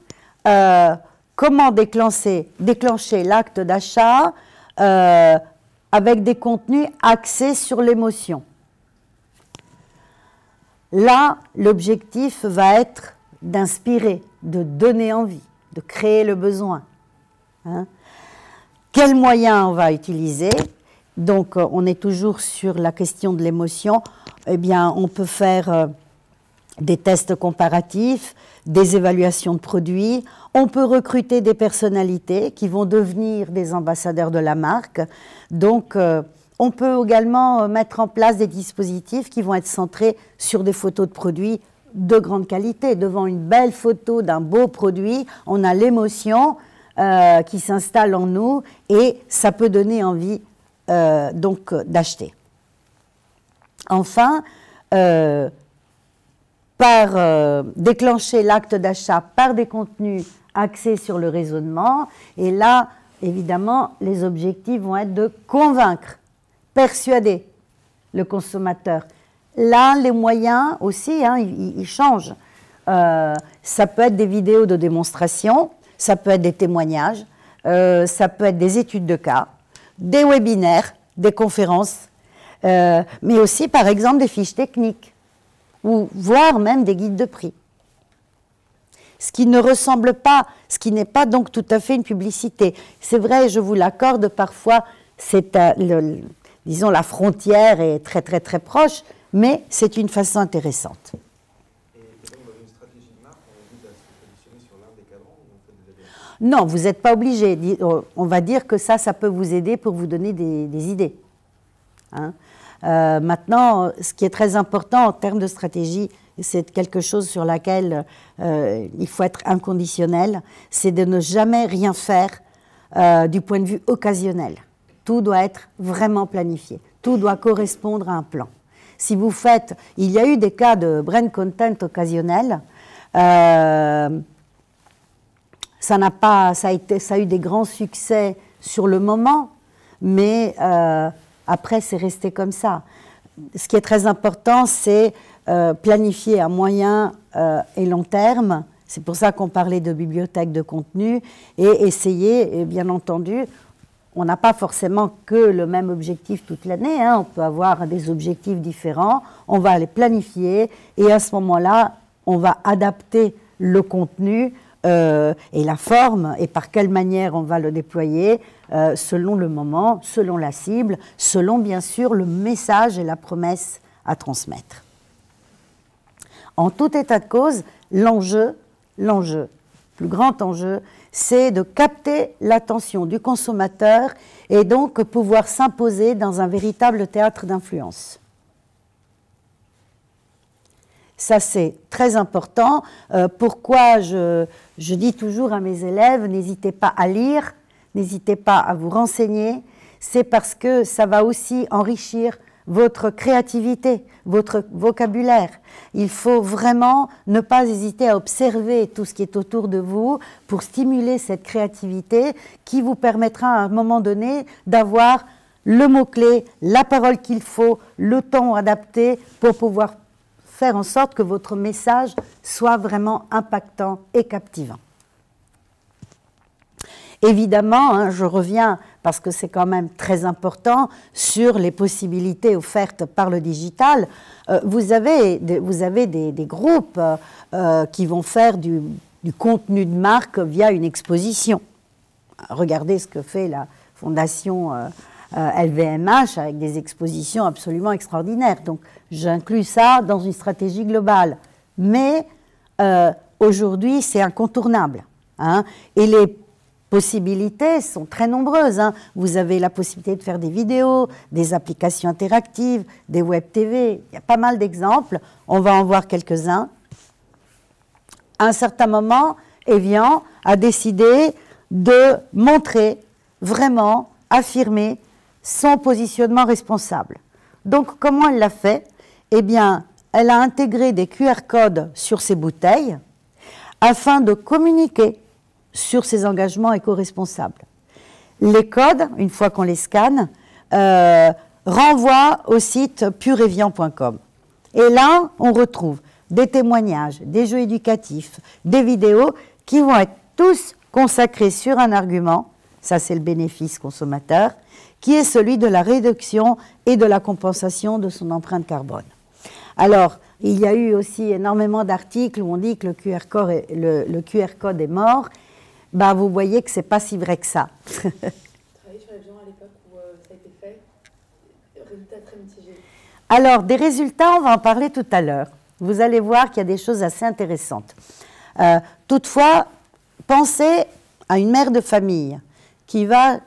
comment déclencher l'acte d'achat avec des contenus axés sur l'émotion. Là, l'objectif va être d'inspirer, de donner envie, de créer le besoin. Hein? Quels moyens on va utiliser? Donc, on est toujours sur la question de l'émotion. Eh bien, on peut faire des tests comparatifs, des évaluations de produits. On peut recruter des personnalités qui vont devenir des ambassadeurs de la marque. Donc, on peut également mettre en place des dispositifs qui vont être centrés sur des photos de produits de grande qualité. Devant une belle photo d'un beau produit, on a l'émotion qui s'installe en nous et ça peut donner envie donc d'acheter. Enfin, déclencher l'acte d'achat par des contenus axés sur le raisonnement. Et là, évidemment, les objectifs vont être de convaincre, persuader le consommateur. Là, les moyens aussi, hein, ils changent. Ça peut être des vidéos de démonstration, ça peut être des témoignages, ça peut être des études de cas, des webinaires, des conférences, mais aussi, par exemple, des fiches techniques, ou voire même des guides de prix. Ce qui ne ressemble pas, ce qui n'est pas donc tout à fait une publicité. C'est vrai, je vous l'accorde, parfois, disons, la frontière est très très très proche, mais c'est une façon intéressante. Et donc, dans une stratégie de marque, on vous dit de se positionner sur l'un des cadrans ou on fait des alliances? Non, vous n'êtes pas obligé. On va dire que ça peut vous aider pour vous donner des idées. Hein. Maintenant, ce qui est très important en termes de stratégie, c'est quelque chose sur laquelle il faut être inconditionnel, c'est de ne jamais rien faire du point de vue occasionnel. Tout doit être vraiment planifié, tout doit correspondre à un plan. Si vous faites, il y a eu des cas de brand content occasionnel, ça a eu des grands succès sur le moment, mais après c'est resté comme ça. Ce qui est très important, c'est planifier à moyen et long terme. C'est pour ça qu'on parlait de bibliothèque de contenu et essayer, et bien entendu, on n'a pas forcément que le même objectif toute l'année, hein. On peut avoir des objectifs différents, on va les planifier et à ce moment-là, on va adapter le contenu et la forme et par quelle manière on va le déployer selon le moment, selon la cible, selon bien sûr le message et la promesse à transmettre. En tout état de cause, l'enjeu, plus grand enjeu, c'est de capter l'attention du consommateur et donc pouvoir s'imposer dans un véritable théâtre d'influence. Ça, c'est très important. Pourquoi je dis toujours à mes élèves, n'hésitez pas à lire, n'hésitez pas à vous renseigner. C'est parce que ça va aussi enrichir votre créativité, votre vocabulaire. Il faut vraiment ne pas hésiter à observer tout ce qui est autour de vous pour stimuler cette créativité qui vous permettra à un moment donné d'avoir le mot-clé, la parole qu'il faut, le ton adapté pour pouvoir faire en sorte que votre message soit vraiment impactant et captivant. Évidemment, hein, je reviens, parce que c'est quand même très important, sur les possibilités offertes par le digital. Vous avez des groupes qui vont faire du contenu de marque via une exposition. Regardez ce que fait la fondation LVMH avec des expositions absolument extraordinaires. Donc, j'inclus ça dans une stratégie globale. Mais aujourd'hui, c'est incontournable, hein, et les possibilités sont très nombreuses, hein. Vous avez la possibilité de faire des vidéos, des applications interactives, des web TV. Il y a pas mal d'exemples. On va en voir quelques-uns. À un certain moment, Evian a décidé de montrer, vraiment, affirmer son positionnement responsable. Donc, comment elle l'a fait? Eh bien, elle a intégré des QR codes sur ses bouteilles afin de communiquer sur ses engagements éco-responsables. Les codes, une fois qu'on les scanne, renvoient au site pureevian.com. Et là, on retrouve des témoignages, des jeux éducatifs, des vidéos qui vont être tous consacrés sur un argument, ça c'est le bénéfice consommateur, qui est celui de la réduction et de la compensation de son empreinte carbone. Alors, il y a eu aussi énormément d'articles où on dit que le QR code est mort. Bah, vous voyez que ce n'est pas si vrai que ça. Travailler sur les gens à l'époque où ça a été fait, résultats très mitigés. Alors, des résultats, on va en parler tout à l'heure. Vous allez voir qu'il y a des choses assez intéressantes. Toutefois, pensez à une mère de famille qui va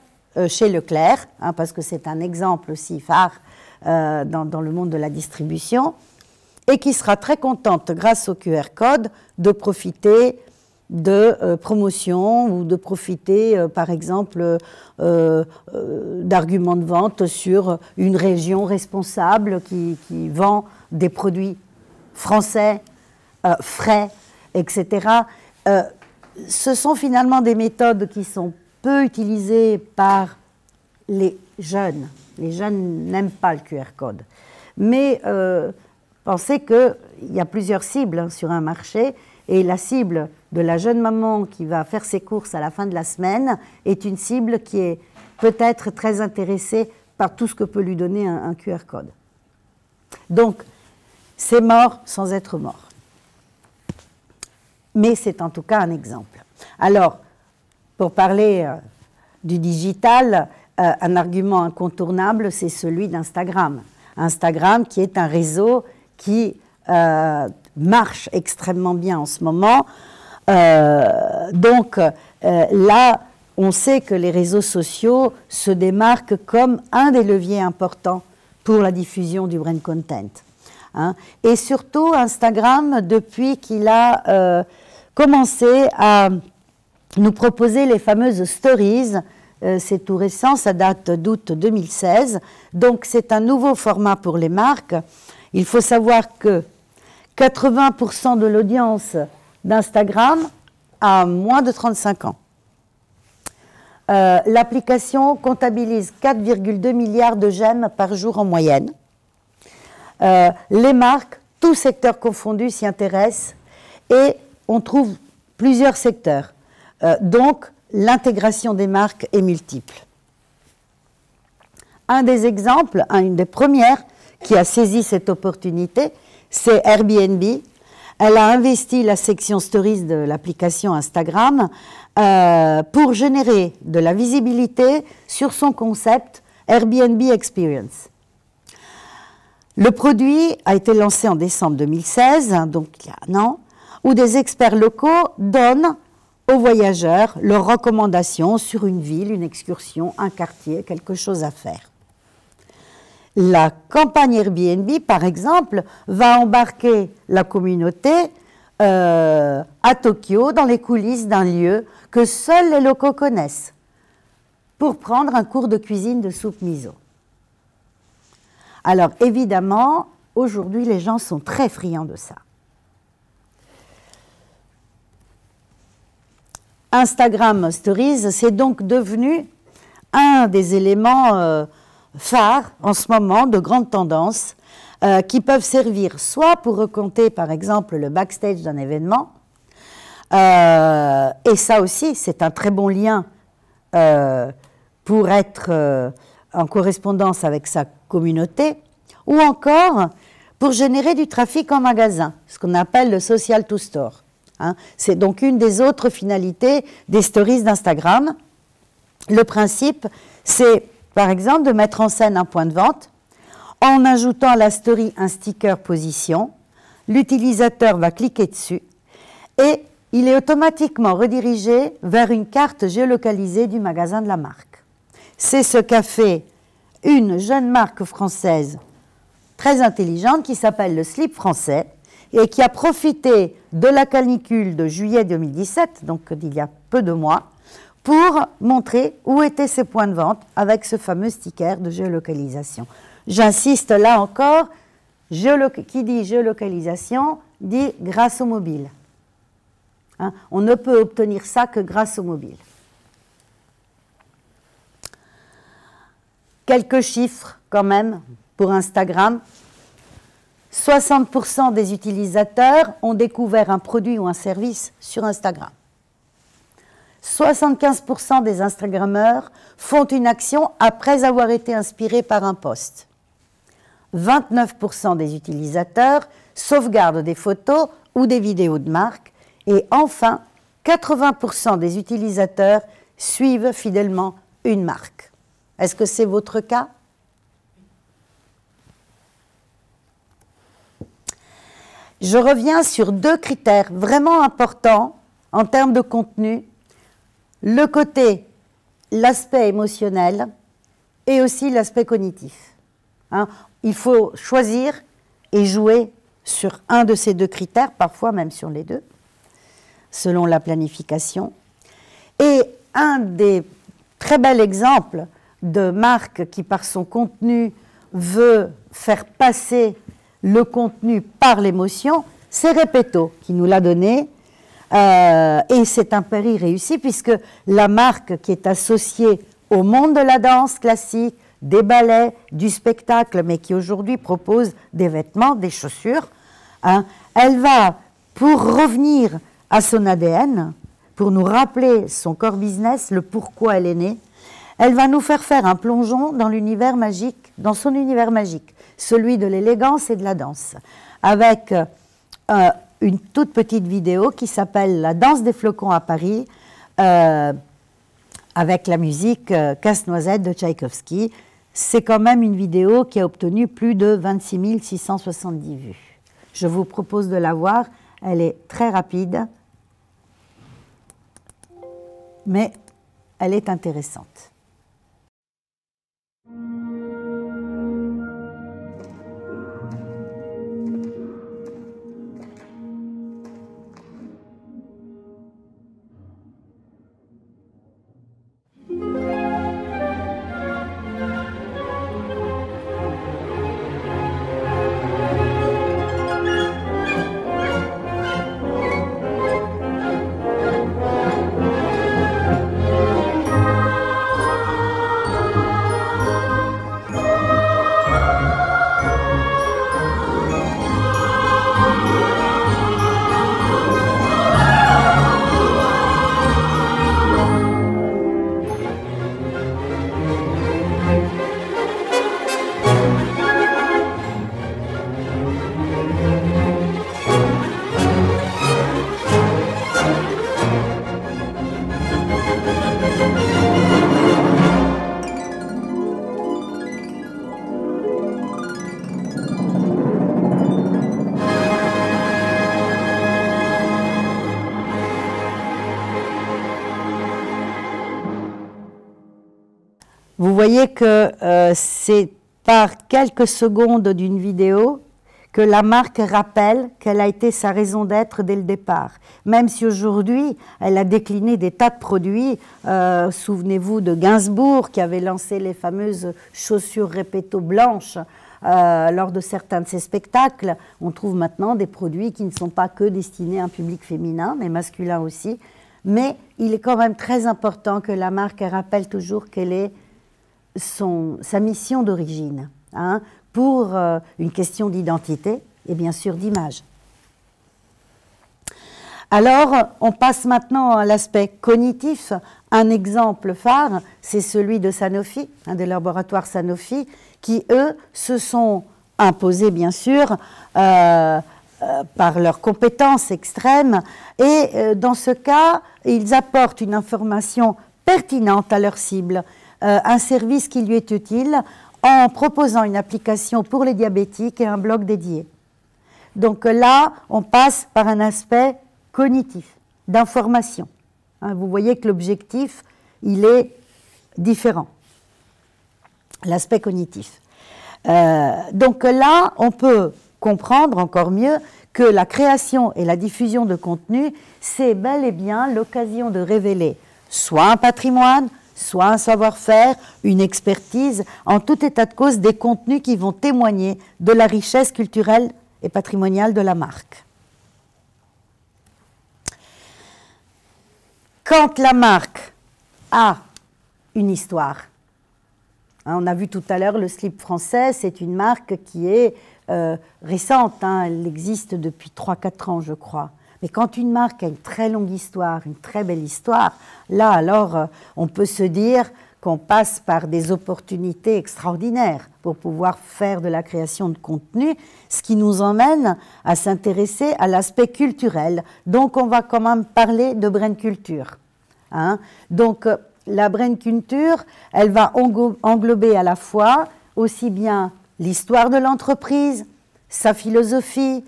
chez Leclerc, hein, parce que c'est un exemple aussi phare dans le monde de la distribution, et qui sera très contente, grâce au QR code, de profiter de promotion ou de profiter, par exemple, d'arguments de vente sur une région responsable qui vend des produits français, frais, etc. Ce sont finalement des méthodes qui sont peu utilisées par les jeunes. Les jeunes n'aiment pas le QR code. Mais pensez qu'il y a plusieurs cibles, hein, sur un marché, et la cible de la jeune maman qui va faire ses courses à la fin de la semaine est une cible qui est peut-être très intéressée par tout ce que peut lui donner un QR code. Donc, c'est mort sans être mort. Mais c'est en tout cas un exemple. Alors, pour parler du digital, un argument incontournable, c'est celui d'Instagram. Instagram qui est un réseau qui marche extrêmement bien en ce moment. Donc là, on sait que les réseaux sociaux se démarquent comme un des leviers importants pour la diffusion du brand content. Hein. Et surtout, Instagram, depuis qu'il a commencé à nous proposer les fameuses stories, c'est tout récent, ça date d'août 2016, donc c'est un nouveau format pour les marques. Il faut savoir que 80% de l'audience d'Instagram a moins de 35 ans. L'application comptabilise 4,2 milliards de j'aime par jour en moyenne. Les marques, tous secteurs confondus, s'y intéressent et on trouve plusieurs secteurs. Donc, l'intégration des marques est multiple. Un des exemples, une des premières qui a saisi cette opportunité, c'est Airbnb. Elle a investi la section Stories de l'application Instagram pour générer de la visibilité sur son concept Airbnb Experience. Le produit a été lancé en décembre 2016, donc il y a un an, où des experts locaux donnent aux voyageurs leurs recommandations sur une ville, une excursion, un quartier, quelque chose à faire. La campagne Airbnb, par exemple, va embarquer la communauté à Tokyo dans les coulisses d'un lieu que seuls les locaux connaissent pour prendre un cours de cuisine de soupe miso. Alors évidemment, aujourd'hui, les gens sont très friands de ça. Instagram Stories, c'est donc devenu un des éléments phares en ce moment de grande tendance qui peuvent servir soit pour raconter par exemple le backstage d'un événement, et ça aussi c'est un très bon lien pour être en correspondance avec sa communauté, ou encore pour générer du trafic en magasin, ce qu'on appelle le social to store. Hein. C'est donc une des autres finalités des stories d'Instagram. Le principe, c'est par exemple de mettre en scène un point de vente en ajoutant à la story un sticker position. L'utilisateur va cliquer dessus et il est automatiquement redirigé vers une carte géolocalisée du magasin de la marque. C'est ce qu'a fait une jeune marque française très intelligente qui s'appelle le Slip Français et qui a profité de la canicule de juillet 2017, donc d'il y a peu de mois, pour montrer où étaient ces points de vente avec ce fameux sticker de géolocalisation. J'insiste là encore, qui dit géolocalisation dit grâce au mobile. Hein, on ne peut obtenir ça que grâce au mobile. Quelques chiffres quand même pour Instagram. 60% des utilisateurs ont découvert un produit ou un service sur Instagram. 75% des Instagrammeurs font une action après avoir été inspirés par un post. 29% des utilisateurs sauvegardent des photos ou des vidéos de marque. Et enfin, 80% des utilisateurs suivent fidèlement une marque. Est-ce que c'est votre cas ? Je reviens sur deux critères vraiment importants en termes de contenu. Le côté, l'aspect émotionnel et aussi l'aspect cognitif. Hein, il faut choisir et jouer sur un de ces deux critères, parfois même sur les deux, selon la planification. Et un des très bels exemples de marque qui, par son contenu, veut faire passer le contenu par l'émotion, c'est Repetto qui nous l'a donné. Et c'est un pari réussi puisque la marque qui est associée au monde de la danse classique, des ballets, du spectacle, mais qui aujourd'hui propose des vêtements, des chaussures, hein, elle va, pour revenir à son ADN, pour nous rappeler son core business, le pourquoi elle est née, elle va nous faire un plongeon dans l'univers magique, dans son univers magique, celui de l'élégance et de la danse, avec une toute petite vidéo qui s'appelle « La danse des flocons à Paris », avec la musique Casse-Noisette de Tchaïkovski. C'est quand même une vidéo qui a obtenu plus de 26 670 vues. Je vous propose de la voir, elle est très rapide, mais elle est intéressante. vous voyez que c'est par quelques secondes d'une vidéo que la marque rappelle quelle a été sa raison d'être dès le départ. Même si aujourd'hui, elle a décliné des tas de produits. Souvenez-vous de Gainsbourg qui avait lancé les fameuses chaussures Repetto blanches lors de certains de ses spectacles. On trouve maintenant des produits qui ne sont pas que destinés à un public féminin, mais masculin aussi. Mais il est quand même très important que la marque rappelle toujours quelle est sa mission d'origine, hein, pour une question d'identité et bien sûr d'image. Alors, on passe maintenant à l'aspect cognitif. Un exemple phare, c'est celui de Sanofi, des laboratoires Sanofi, qui, eux, se sont imposés, bien sûr, par leurs compétences extrêmes. Et dans ce cas, ils apportent une information pertinente à leur cible, un service qui lui est utile, en proposant une application pour les diabétiques et un blog dédié. Donc là, on passe par un aspect cognitif, d'information. Vous voyez que l'objectif, il est différent. L'aspect cognitif. Donc là, on peut comprendre encore mieux que la création et la diffusion de contenu, c'est bel et bien l'occasion de révéler soit un patrimoine, soit un savoir-faire, une expertise, en tout état de cause des contenus qui vont témoigner de la richesse culturelle et patrimoniale de la marque. Quand la marque a une histoire, on a vu tout à l'heure le slip français, c'est une marque qui est récente, elle existe depuis 3-4 ans je crois. Mais quand une marque a une très longue histoire, une très belle histoire, là alors on peut se dire qu'on passe par des opportunités extraordinaires pour pouvoir faire de la création de contenu, ce qui nous emmène à s'intéresser à l'aspect culturel. Donc on va quand même parler de brand culture. Donc la brand culture, elle va englober à la fois aussi bien l'histoire de l'entreprise, sa philosophie,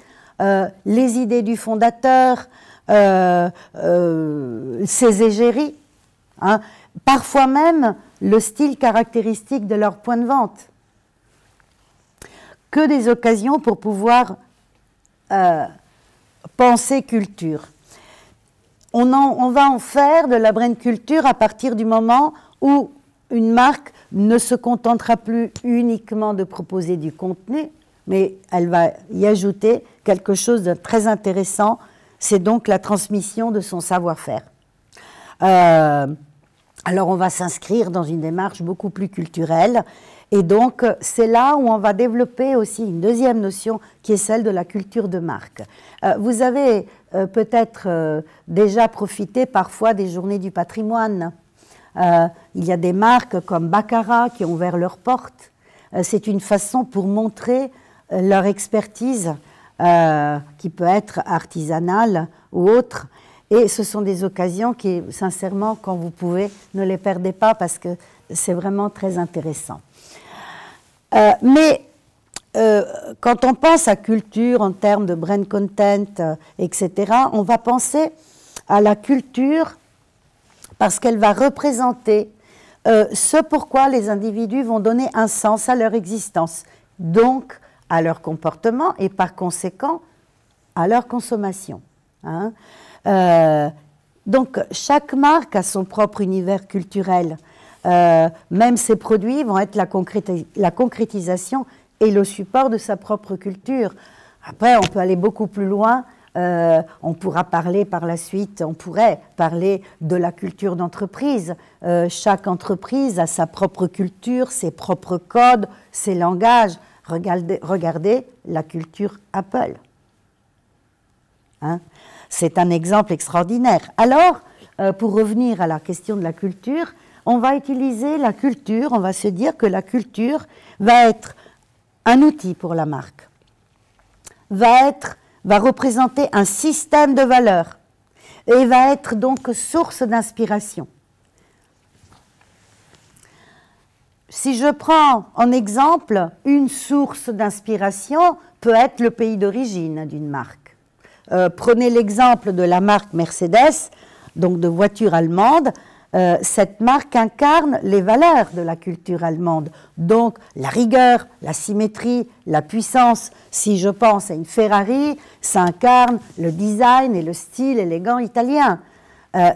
les idées du fondateur, ses égéries, parfois même le style caractéristique de leur point de vente. Que des occasions pour pouvoir penser culture. On va en faire de la brand culture à partir du moment où une marque ne se contentera plus uniquement de proposer du contenu, mais elle va y ajouter quelque chose de très intéressant, c'est donc la transmission de son savoir-faire. Alors on va s'inscrire dans une démarche beaucoup plus culturelle, et donc c'est là où on va développer aussi une deuxième notion qui est celle de la culture de marque. Vous avez peut-être déjà profité parfois des journées du patrimoine. Il y a des marques comme Baccarat qui ont ouvert leurs portes. C'est une façon pour montrer leur expertise qui peut être artisanale ou autre. Et ce sont des occasions qui, sincèrement, quand vous pouvez, ne les perdez pas parce que c'est vraiment très intéressant. Mais quand on pense à culture en termes de brand content, etc., on va penser à la culture parce qu'elle va représenter ce pourquoi les individus vont donner un sens à leur existence, donc à leur comportement et par conséquent à leur consommation. Donc chaque marque a son propre univers culturel. Même ses produits vont être la concrétisation et le support de sa propre culture. Après, on peut aller beaucoup plus loin. On pourra parler par la suite, on pourrait parler de la culture d'entreprise. Chaque entreprise a sa propre culture, ses propres codes, ses langages. Regardez la culture Apple. C'est un exemple extraordinaire. Alors, pour revenir à la question de la culture, on va utiliser la culture, on va se dire que la culture va être un outil pour la marque, va représenter un système de valeurs et va être donc source d'inspiration. Si je prends en exemple, une source d'inspiration peut être le pays d'origine d'une marque. Prenez l'exemple de la marque Mercedes, donc de voitures allemandes. cette marque incarne les valeurs de la culture allemande. Donc la rigueur, la symétrie, la puissance. Si je pense à une Ferrari, ça incarne le design et le style élégant italien.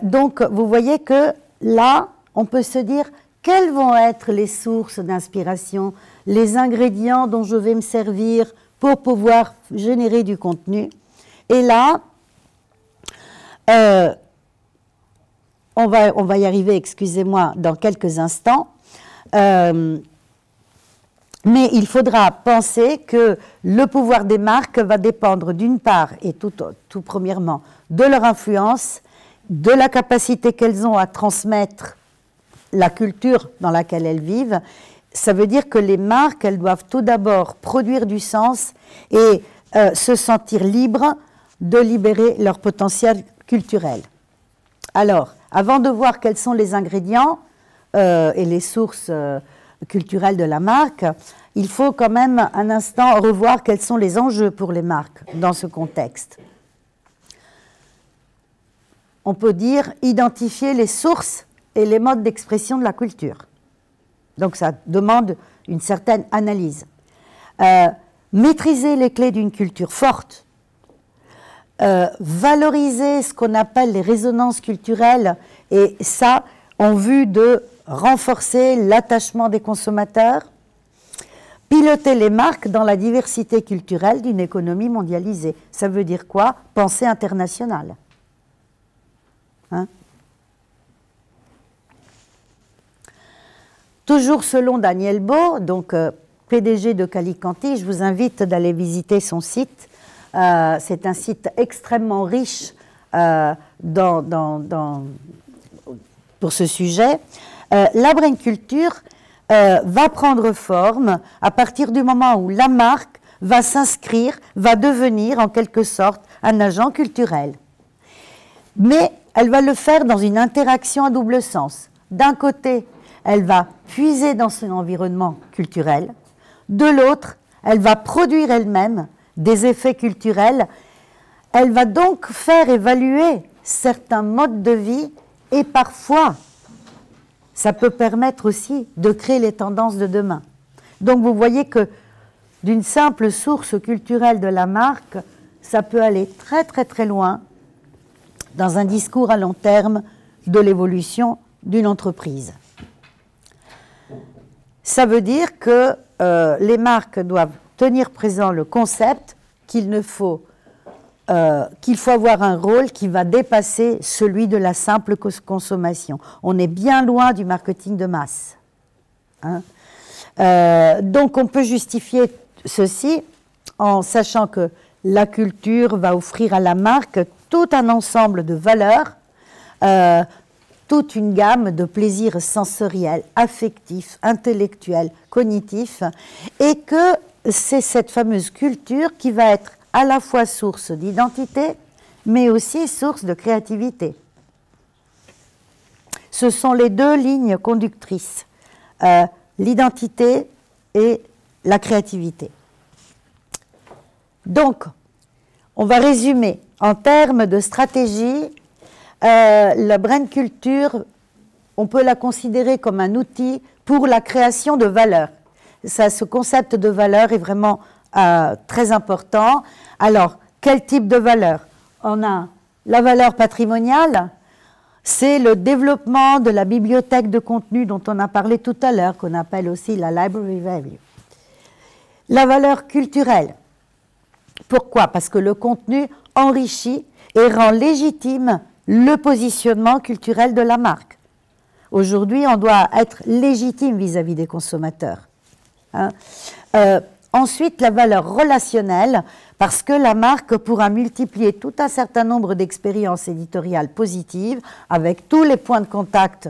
Donc vous voyez que là, on peut se dire quelles vont être les sources d'inspiration, les ingrédients dont je vais me servir pour pouvoir générer du contenu. Et là, on va y arriver, excusez-moi, dans quelques instants. Mais il faudra penser que le pouvoir des marques va dépendre d'une part, et tout premièrement, de leur influence, de la capacité qu'elles ont à transmettre la culture dans laquelle elles vivent. Ça veut dire que les marques, elles doivent tout d'abord produire du sens et se sentir libres de libérer leur potentiel culturel. Alors, avant de voir quels sont les ingrédients et les sources culturelles de la marque, il faut quand même un instant revoir quels sont les enjeux pour les marques dans ce contexte. On peut dire identifier les sources et les modes d'expression de la culture. Donc ça demande une certaine analyse. Maîtriser les clés d'une culture forte, valoriser ce qu'on appelle les résonances culturelles, et ça en vue de renforcer l'attachement des consommateurs, piloter les marques dans la diversité culturelle d'une économie mondialisée. Ça veut dire quoi? Pensée internationale. Hein? Toujours selon Daniel Beau, donc PDG de Calicanti, je vous invite d'aller visiter son site. C'est un site extrêmement riche pour ce sujet. La brainculture va prendre forme à partir du moment où la marque va s'inscrire, va devenir en quelque sorte un agent culturel. Mais elle va le faire dans une interaction à double sens. D'un côté, elle va puiser dans son environnement culturel. De l'autre, elle va produire elle-même des effets culturels. Elle va donc faire évaluer certains modes de vie et parfois, ça peut permettre aussi de créer les tendances de demain. Donc vous voyez que d'une simple source culturelle de la marque, ça peut aller très très très loin dans un discours à long terme de l'évolution d'une entreprise. Ça veut dire que les marques doivent tenir présent le concept qu'il faut avoir un rôle qui va dépasser celui de la simple consommation. On est bien loin du marketing de masse. Hein. Donc on peut justifier ceci en sachant que la culture va offrir à la marque tout un ensemble de valeurs, toute une gamme de plaisirs sensoriels, affectifs, intellectuels, cognitifs, et que c'est cette fameuse culture qui va être à la fois source d'identité, mais aussi source de créativité. Ce sont les deux lignes conductrices, l'identité et la créativité. Donc, on va résumer en termes de stratégie. La brain culture, on peut la considérer comme un outil pour la création de valeur. Ce concept de valeur est vraiment très important. Alors, quel type de valeur? On a la valeur patrimoniale, c'est le développement de la bibliothèque de contenu dont on a parlé tout à l'heure, qu'on appelle aussi la library value. La valeur culturelle. Pourquoi? Parce que le contenu enrichit et rend légitime le positionnement culturel de la marque. Aujourd'hui, on doit être légitime vis-à-vis des consommateurs. Hein? Ensuite, la valeur relationnelle, parce que la marque pourra multiplier tout un certain nombre d'expériences éditoriales positives avec tous les points de contact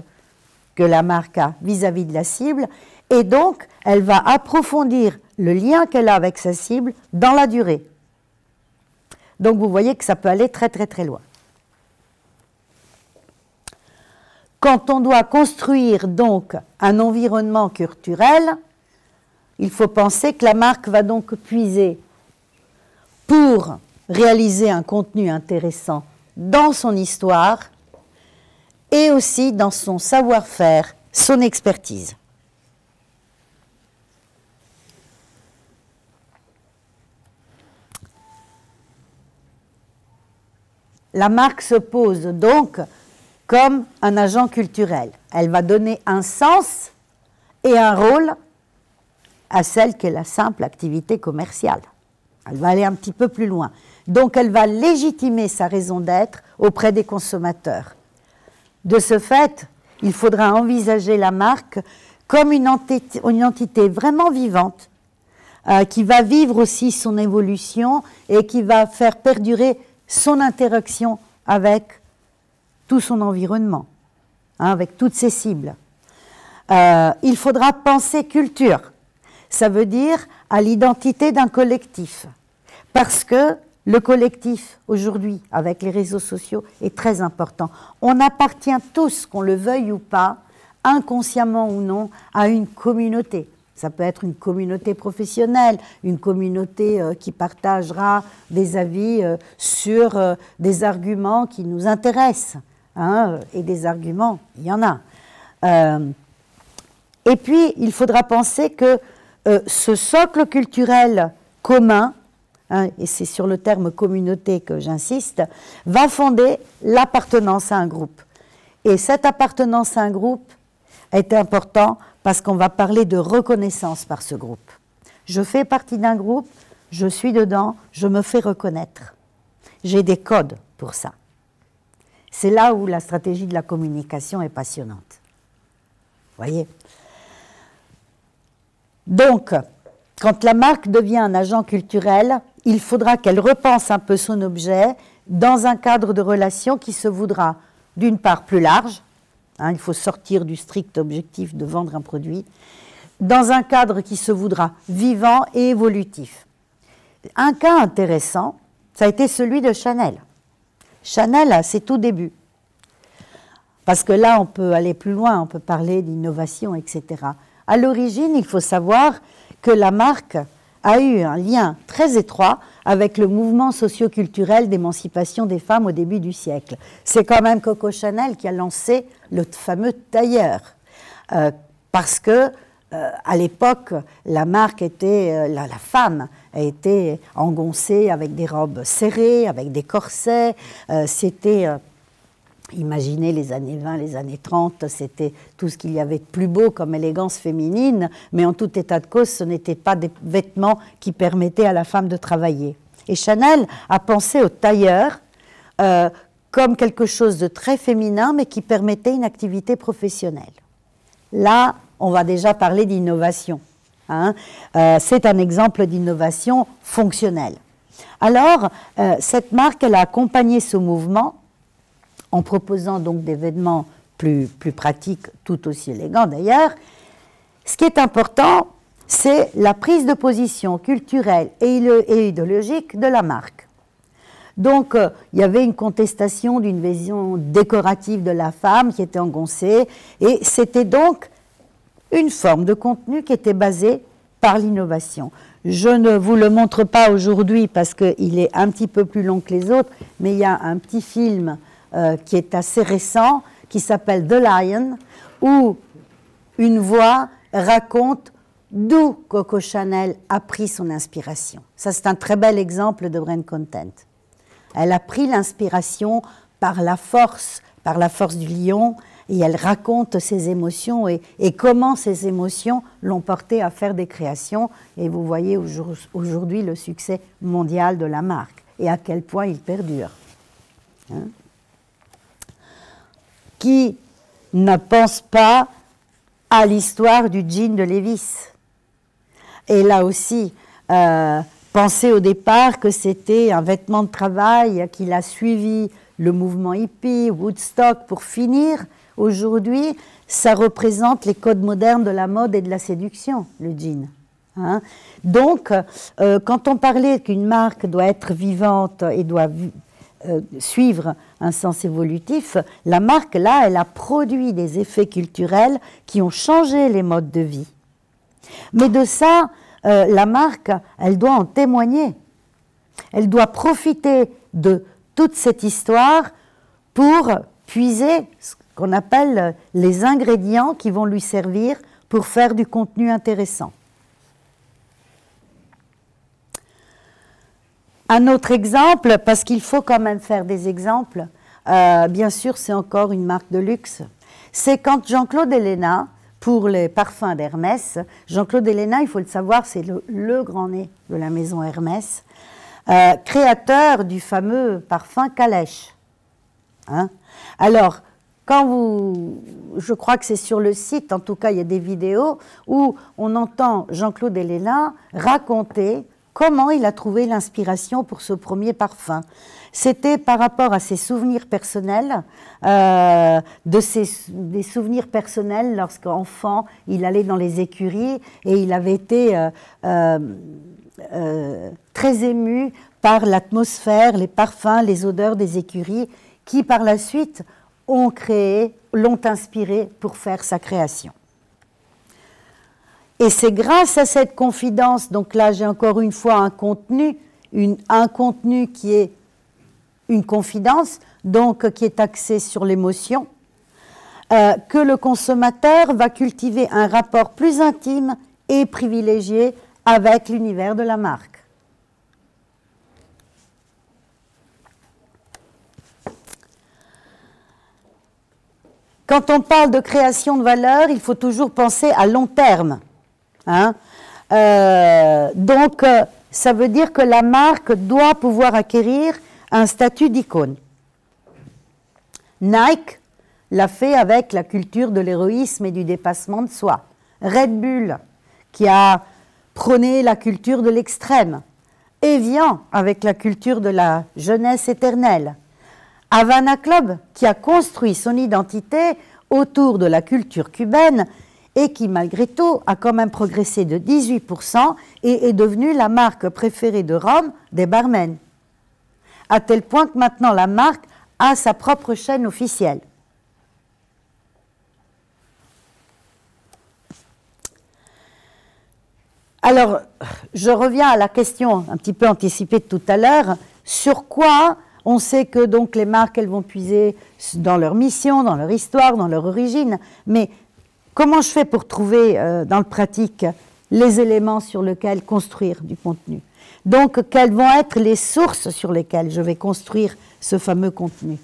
que la marque a vis-à-vis de la cible, et donc elle va approfondir le lien qu'elle a avec sa cible dans la durée. Donc vous voyez que ça peut aller très très très loin. Quand on doit construire donc un environnement culturel, il faut penser que la marque va donc puiser pour réaliser un contenu intéressant dans son histoire et aussi dans son savoir-faire, son expertise. La marque se pose donc comme un agent culturel. Elle va donner un sens et un rôle à celle qu'est la simple activité commerciale. Elle va aller un petit peu plus loin. Donc elle va légitimer sa raison d'être auprès des consommateurs. De ce fait, il faudra envisager la marque comme une entité vraiment vivante, qui va vivre aussi son évolution et qui va faire perdurer son interaction avec tout son environnement, avec toutes ses cibles. Il faudra penser culture. Ça veut dire à l'identité d'un collectif. Parce que le collectif, aujourd'hui, avec les réseaux sociaux, est très important. On appartient tous, qu'on le veuille ou pas, inconsciemment ou non, à une communauté. Ça peut être une communauté professionnelle, une communauté qui partagera des avis sur des arguments qui nous intéressent. Et des arguments, il y en a. Et puis, il faudra penser que ce socle culturel commun, et c'est sur le terme communauté que j'insiste, va fonder l'appartenance à un groupe. Et cette appartenance à un groupe est importante parce qu'on va parler de reconnaissance par ce groupe. Je fais partie d'un groupe, je suis dedans, je me fais reconnaître. J'ai des codes pour ça. C'est là où la stratégie de la communication est passionnante. Voyez ? Donc, quand la marque devient un agent culturel, il faudra qu'elle repense un peu son objet dans un cadre de relation qui se voudra, d'une part, plus large. Il faut sortir du strict objectif de vendre un produit, dans un cadre qui se voudra vivant et évolutif. Un cas intéressant, ça a été celui de Chanel. Chanel, à ses tout débuts. Parce que là, on peut aller plus loin, on peut parler d'innovation, etc. À l'origine, il faut savoir que la marque a eu un lien très étroit avec le mouvement socio-culturel d'émancipation des femmes au début du siècle. C'est quand même Coco Chanel qui a lancé le fameux tailleur. Parce que, à l'époque, la marque était, la femme a été engoncée avec des robes serrées, avec des corsets. C'était, imaginez les années 20, les années 30, c'était tout ce qu'il y avait de plus beau comme élégance féminine, mais en tout état de cause, ce n'étaient pas des vêtements qui permettaient à la femme de travailler. Et Chanel a pensé au tailleur comme quelque chose de très féminin, mais qui permettait une activité professionnelle. Là, on va déjà parler d'innovation. C'est un exemple d'innovation fonctionnelle. Alors, cette marque, elle a accompagné ce mouvement en proposant donc des vêtements plus pratiques, tout aussi élégants d'ailleurs. Ce qui est important, c'est la prise de position culturelle et idéologique de la marque. Donc, il y avait une contestation d'une vision décorative de la femme qui était engoncée, et c'était donc une forme de contenu qui était basée par l'innovation. Je ne vous le montre pas aujourd'hui parce qu'il est un petit peu plus long que les autres, mais il y a un petit film qui est assez récent, qui s'appelle The Lion, où une voix raconte d'où Coco Chanel a pris son inspiration. Ça, c'est un très bel exemple de brand content. Elle a pris l'inspiration par la force du lion, et elle raconte ses émotions et comment ces émotions l'ont portée à faire des créations. Et vous voyez aujourd'hui le succès mondial de la marque et à quel point il perdure. Qui ne pense pas à l'histoire du jean de Levi's? Et là aussi, pensez au départ que c'était un vêtement de travail, qu'il a suivi le mouvement hippie, Woodstock, pour finir. Aujourd'hui, ça représente les codes modernes de la mode et de la séduction, le jean. Donc, quand on parlait qu'une marque doit être vivante et doit suivre un sens évolutif, la marque, là, elle a produit des effets culturels qui ont changé les modes de vie. Mais de ça, la marque, elle doit en témoigner. Elle doit profiter de toute cette histoire pour puiser qu'on appelle les ingrédients qui vont lui servir pour faire du contenu intéressant. Un autre exemple, parce qu'il faut quand même faire des exemples, bien sûr c'est encore une marque de luxe, c'est quand Jean-Claude Ellena, pour les parfums d'Hermès, Jean-Claude Ellena, il faut le savoir, c'est le grand nez de la maison Hermès, créateur du fameux parfum Calèche. Hein? Alors, je crois que c'est sur le site, en tout cas il y a des vidéos, où on entend Jean-Claude Ellena raconter comment il a trouvé l'inspiration pour ce premier parfum. C'était par rapport à ses souvenirs personnels, des souvenirs personnels lorsqu'enfant, il allait dans les écuries et il avait été très ému par l'atmosphère, les parfums, les odeurs des écuries qui par la suite l'ont inspiré pour faire sa création. Et c'est grâce à cette confidence, donc là j'ai encore une fois un contenu qui est une confidence, donc qui est axé sur l'émotion, que le consommateur va cultiver un rapport plus intime et privilégié avec l'univers de la marque. Quand on parle de création de valeur, il faut toujours penser à long terme. Hein? Donc, ça veut dire que la marque doit pouvoir acquérir un statut d'icône. Nike l'a fait avec la culture de l'héroïsme et du dépassement de soi. Red Bull, qui a prôné la culture de l'extrême. Evian, avec la culture de la jeunesse éternelle. Havana Club, qui a construit son identité autour de la culture cubaine et qui, malgré tout, a quand même progressé de 18% et est devenue la marque préférée de Rome des barmen. À tel point que maintenant, la marque a sa propre chaîne officielle. Alors, je reviens à la question un petit peu anticipée de tout à l'heure, sur quoi on sait que donc les marques, elles vont puiser dans leur mission, dans leur histoire, dans leur origine, mais comment je fais pour trouver dans le pratique les éléments sur lesquels construire du contenu? Donc, quelles vont être les sources sur lesquelles je vais construire ce fameux contenu?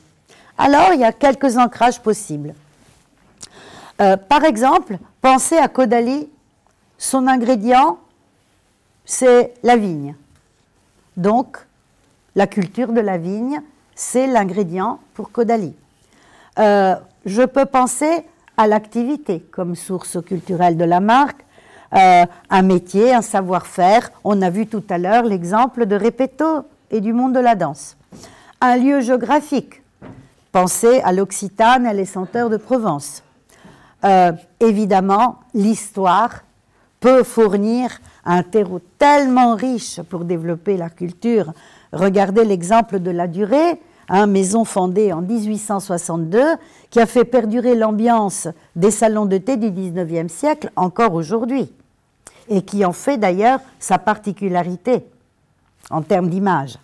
Alors, il y a quelques ancrages possibles. Par exemple, pensez à Caudalie, son ingrédient, c'est la vigne. Donc, la culture de la vigne, c'est l'ingrédient pour Caudalie. Je peux penser à l'activité comme source culturelle de la marque, un métier, un savoir-faire. On a vu tout à l'heure l'exemple de Repetto et du monde de la danse. Un lieu géographique. Pensez à l'Occitane, à les senteurs de Provence. Évidemment, l'histoire peut fournir un terreau tellement riche pour développer la culture. Regardez l'exemple de La Durée, maison fondée en 1862, qui a fait perdurer l'ambiance des salons de thé du 19e siècle encore aujourd'hui, et qui en fait d'ailleurs sa particularité en termes d'image.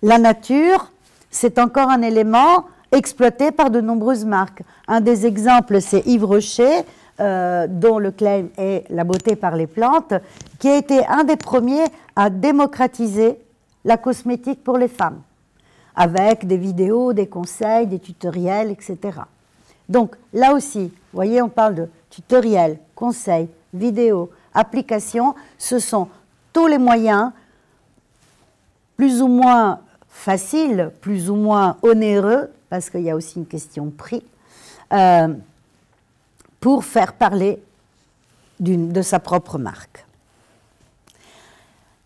La nature, c'est encore un élément exploité par de nombreuses marques. Un des exemples, c'est Yves Rocher, dont le claim est la beauté par les plantes, qui a été un des premiers à démocratiser la cosmétique pour les femmes, avec des vidéos, des conseils, des tutoriels, etc. Donc là aussi, vous voyez, on parle de tutoriels, conseils, vidéos, applications, ce sont tous les moyens plus ou moins faciles, plus ou moins onéreux, parce qu'il y a aussi une question de prix, pour faire parler de sa propre marque.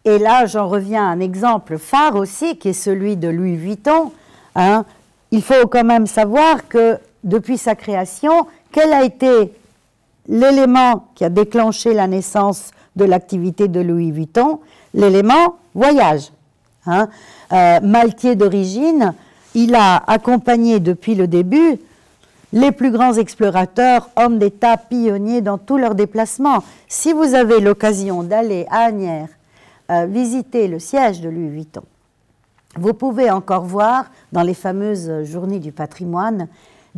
Et là, j'en reviens à un exemple phare aussi, qui est celui de Louis Vuitton. Il faut quand même savoir que depuis sa création, quel a été l'élément qui a déclenché la naissance de l'activité de Louis Vuitton? L'élément voyage. Maltais d'origine, il a accompagné depuis le début les plus grands explorateurs, hommes d'État, pionniers dans tous leurs déplacements. Si vous avez l'occasion d'aller à Asnières, visiter le siège de Louis Vuitton, vous pouvez encore voir dans les fameuses journées du patrimoine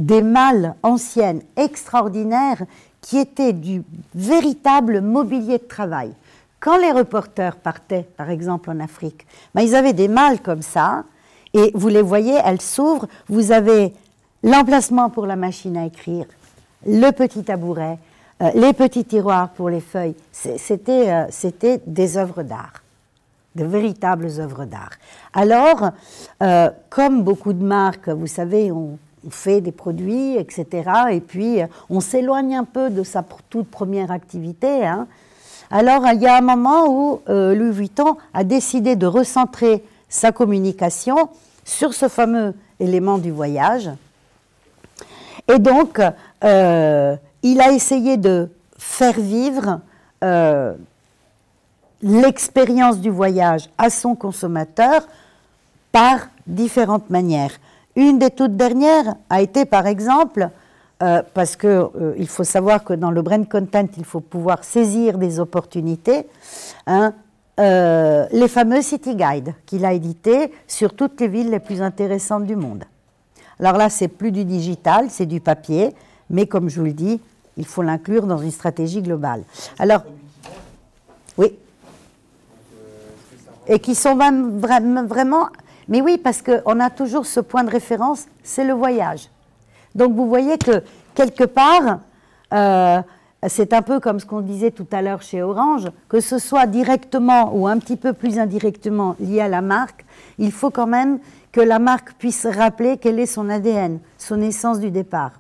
des malles anciennes extraordinaires qui étaient du véritable mobilier de travail. Quand les reporters partaient, par exemple en Afrique, ben, ils avaient des malles comme ça, et vous les voyez, elles s'ouvrent, vous avez l'emplacement pour la machine à écrire, le petit tabouret, les petits tiroirs pour les feuilles. C'était des œuvres d'art, de véritables œuvres d'art. Alors, comme beaucoup de marques, vous savez, on fait des produits, etc., et puis on s'éloigne un peu de sa toute première activité, hein. Alors, il y a un moment où Louis Vuitton a décidé de recentrer sa communication sur ce fameux élément du voyage. Et donc, il a essayé de faire vivre l'expérience du voyage à son consommateur par différentes manières. Une des toutes dernières a été, par exemple, parce qu'il faut savoir que dans le brand content, il faut pouvoir saisir des opportunités, hein, les fameux City Guides qu'il a édités sur toutes les villes les plus intéressantes du monde. Alors là, c'est plus du digital, c'est du papier, mais comme je vous le dis, il faut l'inclure dans une stratégie globale. Alors, oui, et qui sont même vraiment... Mais oui, parce qu'on a toujours ce point de référence, c'est le voyage. Donc vous voyez que, quelque part, c'est un peu comme ce qu'on disait tout à l'heure chez Orange, que ce soit directement ou un petit peu plus indirectement lié à la marque, il faut quand même que la marque puisse rappeler quel est son ADN, son essence du départ.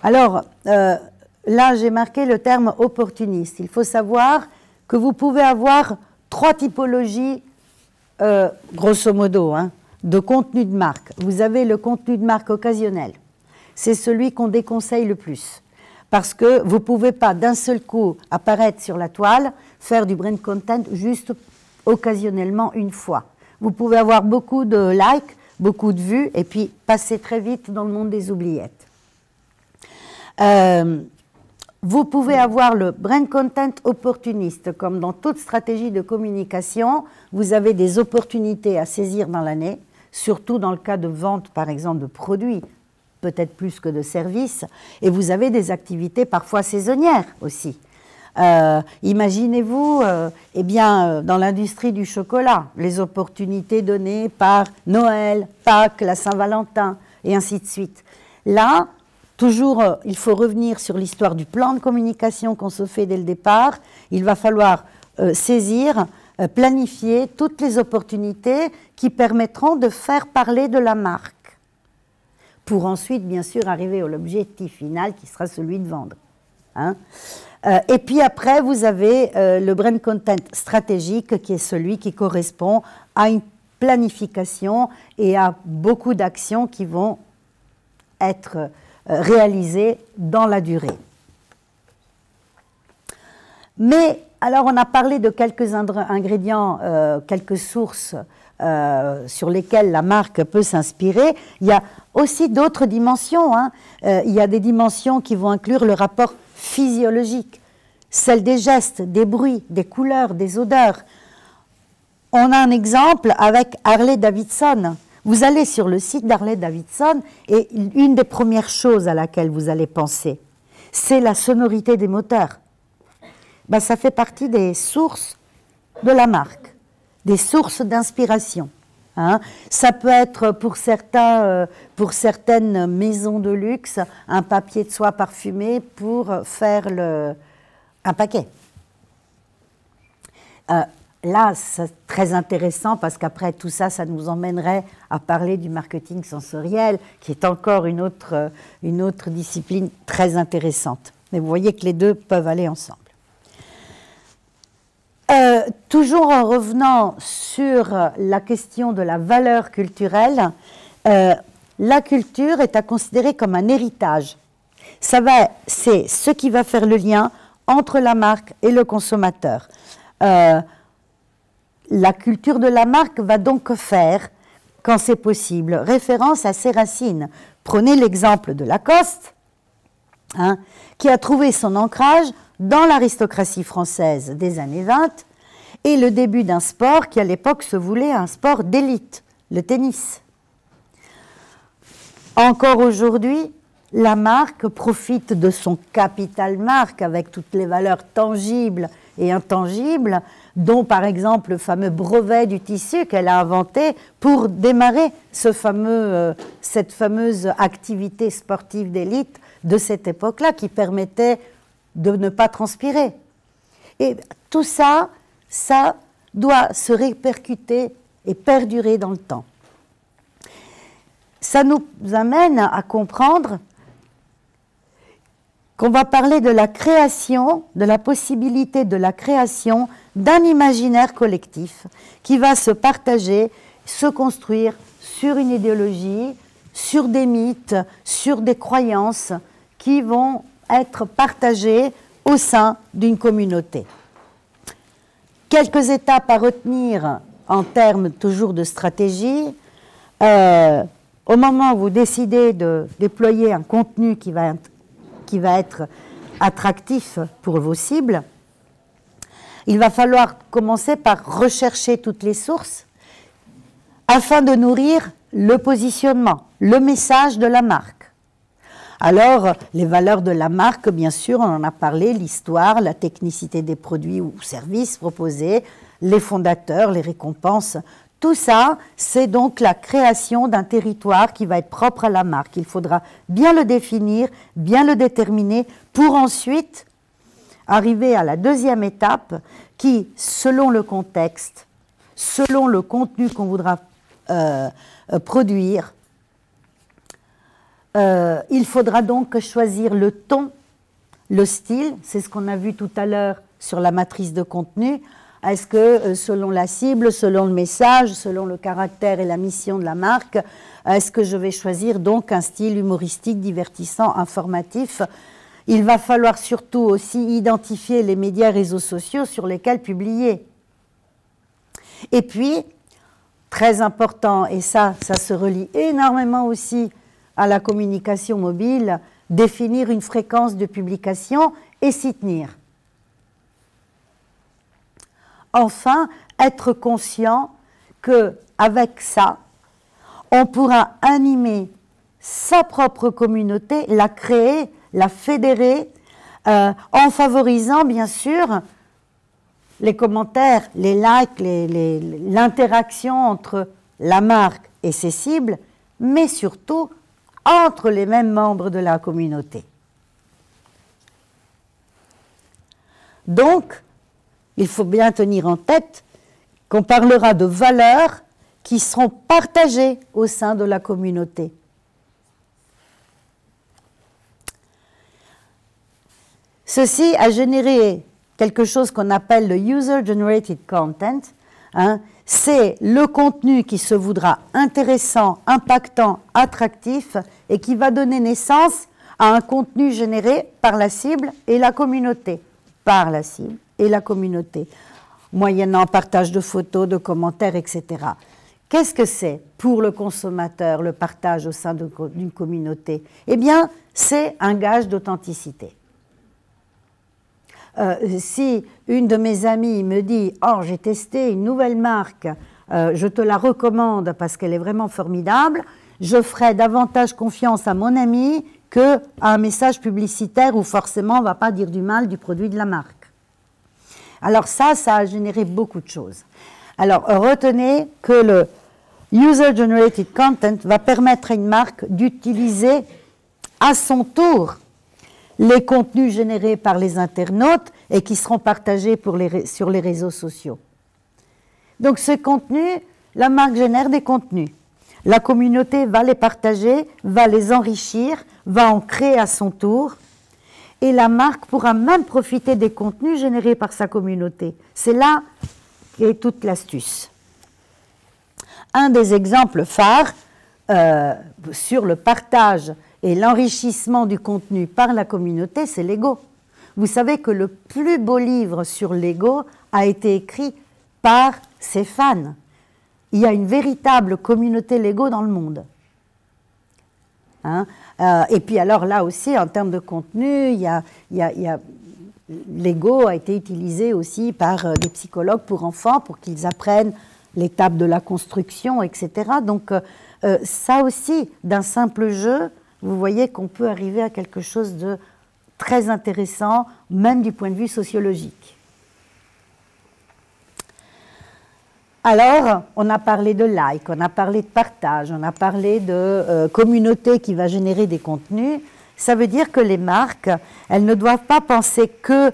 Alors, là, j'ai marqué le terme opportuniste. Il faut savoir que vous pouvez avoir 3 typologies, grosso modo, hein, de contenu de marque. Vous avez le contenu de marque occasionnel. C'est celui qu'on déconseille le plus. Parce que vous ne pouvez pas d'un seul coup apparaître sur la toile, faire du brand content juste occasionnellement une fois. Vous pouvez avoir beaucoup de likes, beaucoup de vues, et puis passer très vite dans le monde des oubliettes. Vous pouvez avoir le brand content opportuniste, comme dans toute stratégie de communication, vous avez des opportunités à saisir dans l'année, surtout dans le cas de vente, par exemple, de produits, peut-être plus que de services, et vous avez des activités parfois saisonnières aussi. Imaginez-vous, eh bien, dans l'industrie du chocolat, les opportunités données par Noël, Pâques, la Saint-Valentin, et ainsi de suite. Là, toujours, il faut revenir sur l'histoire du plan de communication qu'on se fait dès le départ. Il va falloir saisir, planifier toutes les opportunités qui permettront de faire parler de la marque, pour ensuite, bien sûr, arriver à l'objectif final qui sera celui de vendre. Hein. Et puis après, vous avez le brand content stratégique qui est celui qui correspond à une planification et à beaucoup d'actions qui vont être réalisées dans la durée. Mais, alors on a parlé de quelques ingrédients, quelques sources sur lesquelles la marque peut s'inspirer. Il y a aussi d'autres dimensions, hein. Il y a des dimensions qui vont inclure le rapport physiologique, celle des gestes, des bruits, des couleurs, des odeurs. On a un exemple avec Harley-Davidson. Vous allez sur le site d'Harley-Davidson et une des premières choses à laquelle vous allez penser, c'est la sonorité des moteurs. Ben, ça fait partie des sources de la marque, des sources d'inspiration. Hein. Ça peut être pour certaines maisons de luxe, un papier de soie parfumé pour faire un paquet. Là, c'est très intéressant parce qu'après tout ça, ça nous emmènerait à parler du marketing sensoriel, qui est encore une autre discipline très intéressante. Mais vous voyez que les deux peuvent aller ensemble. Toujours en revenant sur la question de la valeur culturelle, la culture est à considérer comme un héritage. C'est ce qui va faire le lien entre la marque et le consommateur. La culture de la marque va donc faire, quand c'est possible, référence à ses racines. Prenez l'exemple de Lacoste, hein, qui a trouvé son ancrage dans l'aristocratie française des années 20 et le début d'un sport qui à l'époque se voulait un sport d'élite, le tennis. Encore aujourd'hui, la marque profite de son capital marque avec toutes les valeurs tangibles et intangibles, dont par exemple le fameux brevet du tissu qu'elle a inventé pour démarrer cette fameuse activité sportive d'élite de cette époque-là qui permettait de ne pas transpirer. Et tout ça, ça doit se répercuter et perdurer dans le temps. Ça nous amène à comprendre qu'on va parler de la création, de la possibilité de la création d'un imaginaire collectif qui va se partager, se construire sur une idéologie, sur des mythes, sur des croyances qui vont être partagées au sein d'une communauté. Quelques étapes à retenir en termes toujours de stratégie. Au moment où vous décidez de déployer un contenu qui va être attractif pour vos cibles, il va falloir commencer par rechercher toutes les sources afin de nourrir le positionnement, le message de la marque. Alors, les valeurs de la marque, bien sûr, on en a parlé, l'histoire, la technicité des produits ou services proposés, les fondateurs, les récompenses, tout ça, c'est donc la création d'un territoire qui va être propre à la marque. Il faudra bien le définir, bien le déterminer, pour ensuite arriver à la deuxième étape qui, selon le contexte, selon le contenu qu'on voudra produire, il faudra donc choisir le ton, le style, c'est ce qu'on a vu tout à l'heure sur la matrice de contenu. Est-ce que selon la cible, selon le message, selon le caractère et la mission de la marque, est-ce que je vais choisir donc un style humoristique, divertissant, informatif? Il va falloir surtout aussi identifier les médias réseaux sociaux sur lesquels publier. Et puis, très important, et ça se relie énormément aussi à la communication mobile, définir une fréquence de publication et s'y tenir. Enfin, être conscient qu'avec ça, on pourra animer sa propre communauté, la créer, la fédérer, en favorisant bien sûr les commentaires, les likes, l'interaction entre la marque et ses cibles, mais surtout entre les mêmes membres de la communauté. Donc, il faut bien tenir en tête qu'on parlera de valeurs qui seront partagées au sein de la communauté. Ceci a généré quelque chose qu'on appelle le User-Generated Content. C'est le contenu qui se voudra intéressant, impactant, attractif et qui va donner naissance à un contenu généré par la cible et la communauté. Par la cible et la communauté, moyennant partage de photos, de commentaires, etc. Qu'est-ce que c'est pour le consommateur, le partage au sein d'une communauté? Eh bien, c'est un gage d'authenticité. Si une de mes amies me dit « Oh, j'ai testé une nouvelle marque, je te la recommande parce qu'elle est vraiment formidable », je ferai davantage confiance à mon amie qu'à un message publicitaire où forcément on ne va pas dire du mal du produit de la marque. Alors ça a généré beaucoup de choses. Alors retenez que le User-Generated Content va permettre à une marque d'utiliser à son tour les contenus générés par les internautes et qui seront partagés sur les réseaux sociaux. Donc ce contenu, la marque génère des contenus. La communauté va les partager, va les enrichir, va en créer à son tour. Et la marque pourra même profiter des contenus générés par sa communauté. C'est là qu'est toute l'astuce. Un des exemples phares sur le partage et l'enrichissement du contenu par la communauté, c'est Lego. Vous savez que le plus beau livre sur Lego a été écrit par ses fans. Il y a une véritable communauté Lego dans le monde. Et puis alors là aussi, en termes de contenu, Lego a été utilisé aussi par des psychologues pour enfants pour qu'ils apprennent l'étape de la construction, etc. Donc ça aussi, d'un simple jeu, vous voyez qu'on peut arriver à quelque chose de très intéressant, même du point de vue sociologique. Alors, on a parlé de like, on a parlé de partage, on a parlé de communauté qui va générer des contenus. Ça veut dire que les marques, elles ne doivent pas penser que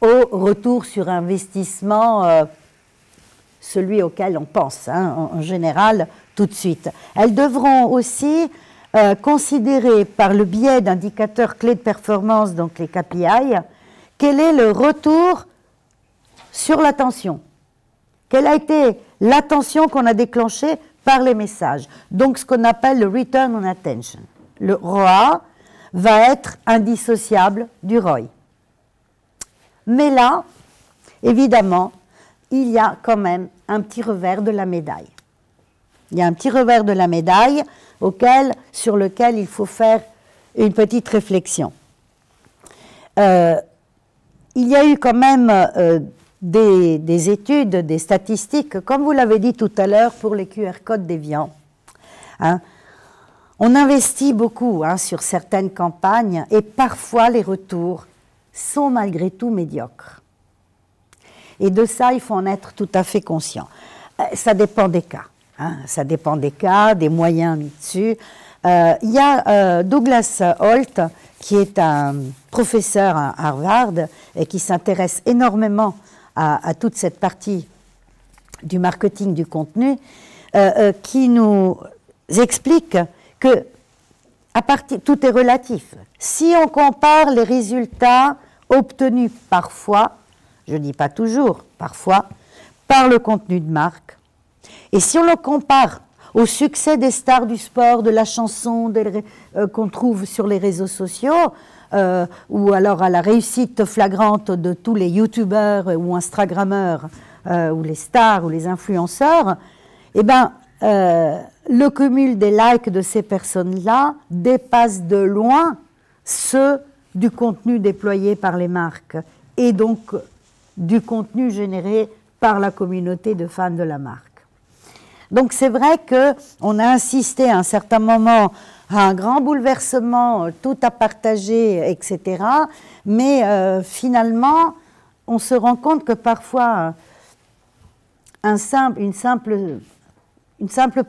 au retour sur investissement, celui auquel on pense, hein, en général, tout de suite. Elles devront aussi considérer par le biais d'indicateurs clés de performance, donc les KPI, quel est le retour sur l'attention. Quelle a été l'attention qu'on a déclenchée par les messages. Donc ce qu'on appelle le return on attention. Le ROA va être indissociable du ROI. Mais là, évidemment, il y a quand même un petit revers de la médaille. Il y a un petit revers de la médaille sur lequel il faut faire une petite réflexion. Il y a eu quand même des études, des statistiques, comme vous l'avez dit tout à l'heure, pour les QR codes déviants. Hein. On investit beaucoup sur certaines campagnes et parfois les retours sont malgré tout médiocres. Et de ça, il faut en être tout à fait conscient. Ça dépend des cas. Ça dépend des cas, des moyens mis dessus. Il y a Douglas Holt, qui est un professeur à Harvard et qui s'intéresse énormément à toute cette partie du marketing du contenu, qui nous explique que tout est relatif. Si on compare les résultats obtenus parfois, je ne dis pas toujours, parfois, par le contenu de marque, et si on le compare au succès des stars du sport, de la chanson qu'on trouve sur les réseaux sociaux, ou alors à la réussite flagrante de tous les youtubeurs ou instagrammeurs, ou les stars ou les influenceurs, eh ben, le cumul des likes de ces personnes-là dépasse de loin ceux du contenu déployé par les marques et donc du contenu généré par la communauté de fans de la marque. Donc c'est vrai qu'on a insisté à un certain moment à un grand bouleversement, tout à partager, etc. Mais finalement, on se rend compte que parfois, une simple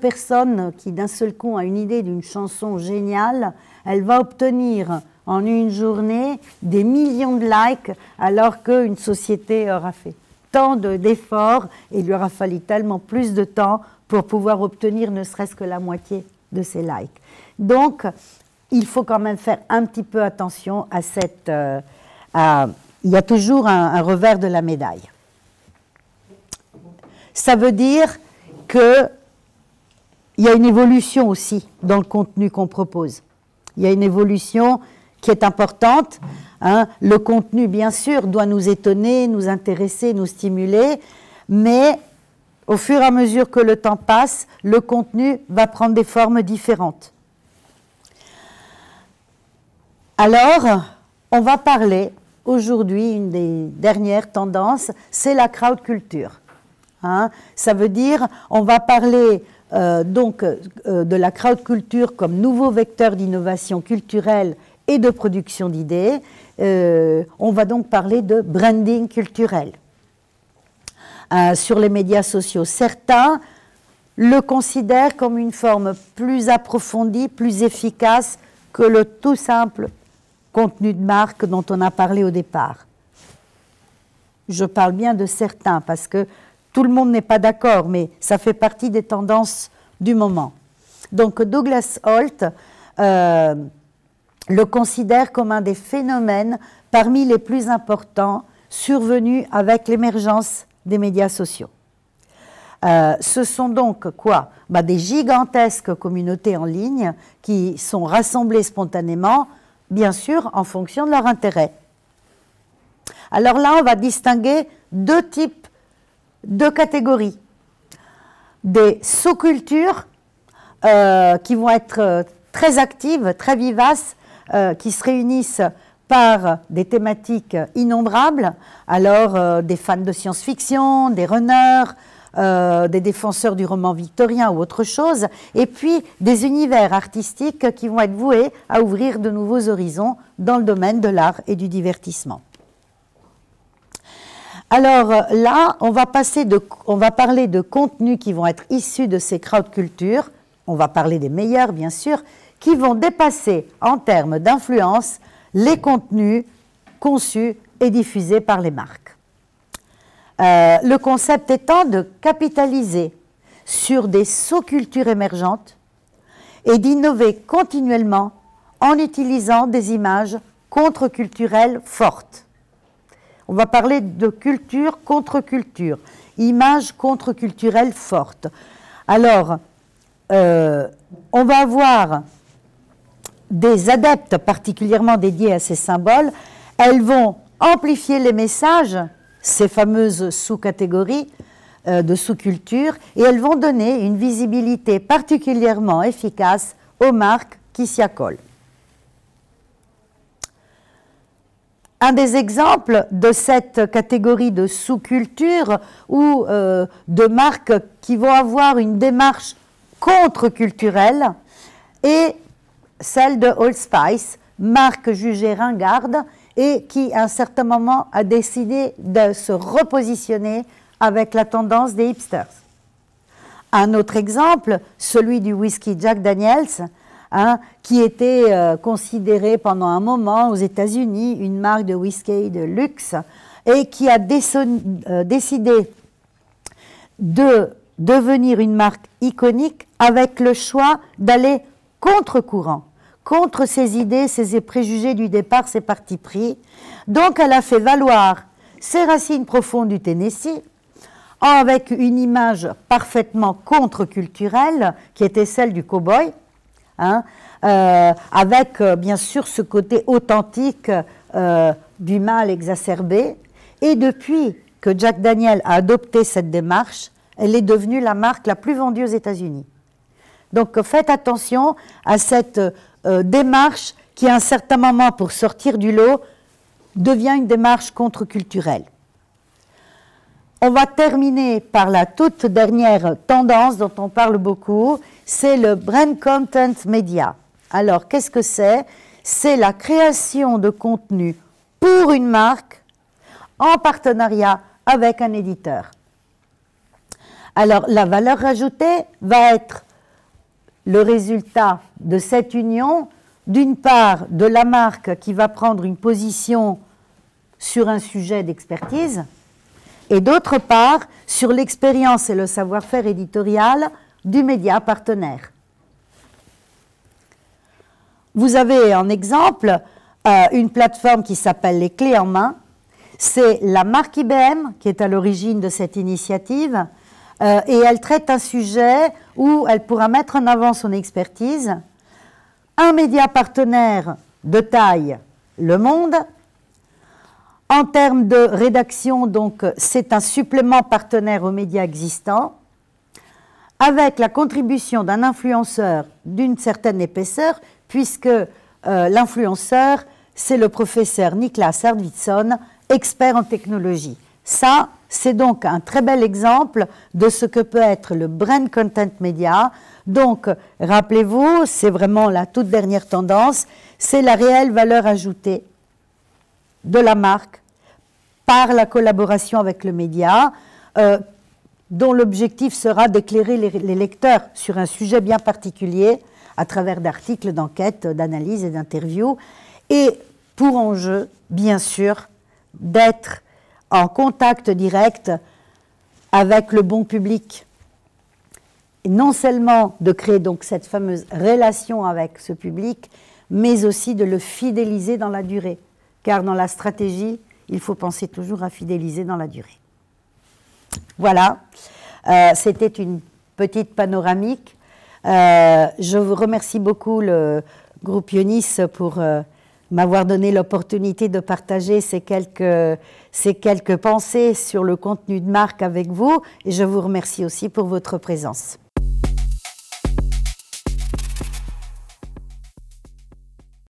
personne qui d'un seul coup a une idée d'une chanson géniale, elle va obtenir en une journée des millions de likes alors qu'une société aura fait tant d'efforts et il lui aura fallu tellement plus de temps pour pouvoir obtenir ne serait-ce que la moitié de ces likes. Donc, il faut quand même faire un petit peu attention à cette... il y a toujours un revers de la médaille. Ça veut dire qu'il y a une évolution aussi dans le contenu qu'on propose. Il y a une évolution qui est importante. Hein. Le contenu, bien sûr, doit nous étonner, nous intéresser, nous stimuler, mais au fur et à mesure que le temps passe, le contenu va prendre des formes différentes. Alors, on va parler aujourd'hui, une des dernières tendances, c'est la crowd culture. Hein. Ça veut dire, on va parler de la crowd culture comme nouveau vecteur d'innovation culturelle et de production d'idées. On va donc parler de branding culturel. Sur les médias sociaux, certains le considèrent comme une forme plus approfondie, plus efficace que le tout simple contenu de marque dont on a parlé au départ. Je parle bien de certains parce que tout le monde n'est pas d'accord, mais ça fait partie des tendances du moment. Donc Douglas Holt le considère comme un des phénomènes parmi les plus importants survenus avec l'émergence des médias sociaux. Ce sont donc quoi? Des gigantesques communautés en ligne qui sont rassemblées spontanément, bien sûr, en fonction de leur intérêt. Alors là, on va distinguer deux catégories. Des sous-cultures qui vont être très actives, très vivaces, qui se réunissent par des thématiques innombrables, alors des fans de science-fiction, des runners, des défenseurs du roman victorien ou autre chose, et puis des univers artistiques qui vont être voués à ouvrir de nouveaux horizons dans le domaine de l'art et du divertissement. Alors là, on va parler de contenus qui vont être issus de ces crowd cultures, on va parler des meilleurs bien sûr, qui vont dépasser en termes d'influence les contenus conçus et diffusés par les marques. Le concept étant de capitaliser sur des sous-cultures émergentes et d'innover continuellement en utilisant des images contre-culturelles fortes. On va parler de culture contre culture, images contre-culturelles fortes. Alors, on va avoir des adeptes particulièrement dédiés à ces symboles. Elles vont amplifier les messages, ces fameuses sous-catégories de sous-cultures, et elles vont donner une visibilité particulièrement efficace aux marques qui s'y accolent. Un des exemples de cette catégorie de sous-culture ou de marques qui vont avoir une démarche contre-culturelle est celle de Old Spice, marque jugée ringarde et qui à un certain moment a décidé de se repositionner avec la tendance des hipsters. Un autre exemple, celui du whisky Jack Daniels, qui était considéré pendant un moment aux États-Unis une marque de whisky de luxe et qui a décidé de devenir une marque iconique avec le choix d'aller contre-courant, contre ses idées, ses préjugés du départ, ses partis pris. Donc elle a fait valoir ses racines profondes du Tennessee avec une image parfaitement contre-culturelle qui était celle du cow-boy, avec bien sûr ce côté authentique du mâle exacerbé. Et depuis que Jack Daniel a adopté cette démarche, elle est devenue la marque la plus vendue aux États-Unis. Donc faites attention à cette démarche qui à un certain moment, pour sortir du lot, devient une démarche contre-culturelle. On va terminer par la toute dernière tendance dont on parle beaucoup, c'est le Brand Content Media. Alors, qu'est-ce que c'est? C'est la création de contenu pour une marque en partenariat avec un éditeur. Alors, la valeur ajoutée va être le résultat de cette union, d'une part, de la marque qui va prendre une position sur un sujet d'expertise, et d'autre part, sur l'expérience et le savoir-faire éditorial du média partenaire. Vous avez en exemple une plateforme qui s'appelle Les Clés en main. C'est la marque IBM qui est à l'origine de cette initiative et elle traite un sujet où elle pourra mettre en avant son expertise. Un média partenaire de taille, Le Monde. En termes de rédaction, donc, c'est un supplément partenaire aux médias existants, avec la contribution d'un influenceur d'une certaine épaisseur, puisque l'influenceur, c'est le professeur Niklas Arvidsson, expert en technologie. Ça, c'est donc un très bel exemple de ce que peut être le Brand Content Media. Donc, rappelez-vous, c'est vraiment la toute dernière tendance, c'est la réelle valeur ajoutée de la marque par la collaboration avec le média, dont l'objectif sera d'éclairer les lecteurs sur un sujet bien particulier à travers d'articles, d'enquêtes, d'analyses et d'interviews, et pour enjeu, bien sûr, d'être en contact direct avec le bon public. Et non seulement de créer donc cette fameuse relation avec ce public, mais aussi de le fidéliser dans la durée. Car dans la stratégie, il faut penser toujours à fidéliser dans la durée. Voilà, c'était une petite panoramique. Je vous remercie beaucoup, le groupe Ionis, pour m'avoir donné l'opportunité de partager ces quelques pensées sur le contenu de marque avec vous. Et je vous remercie aussi pour votre présence.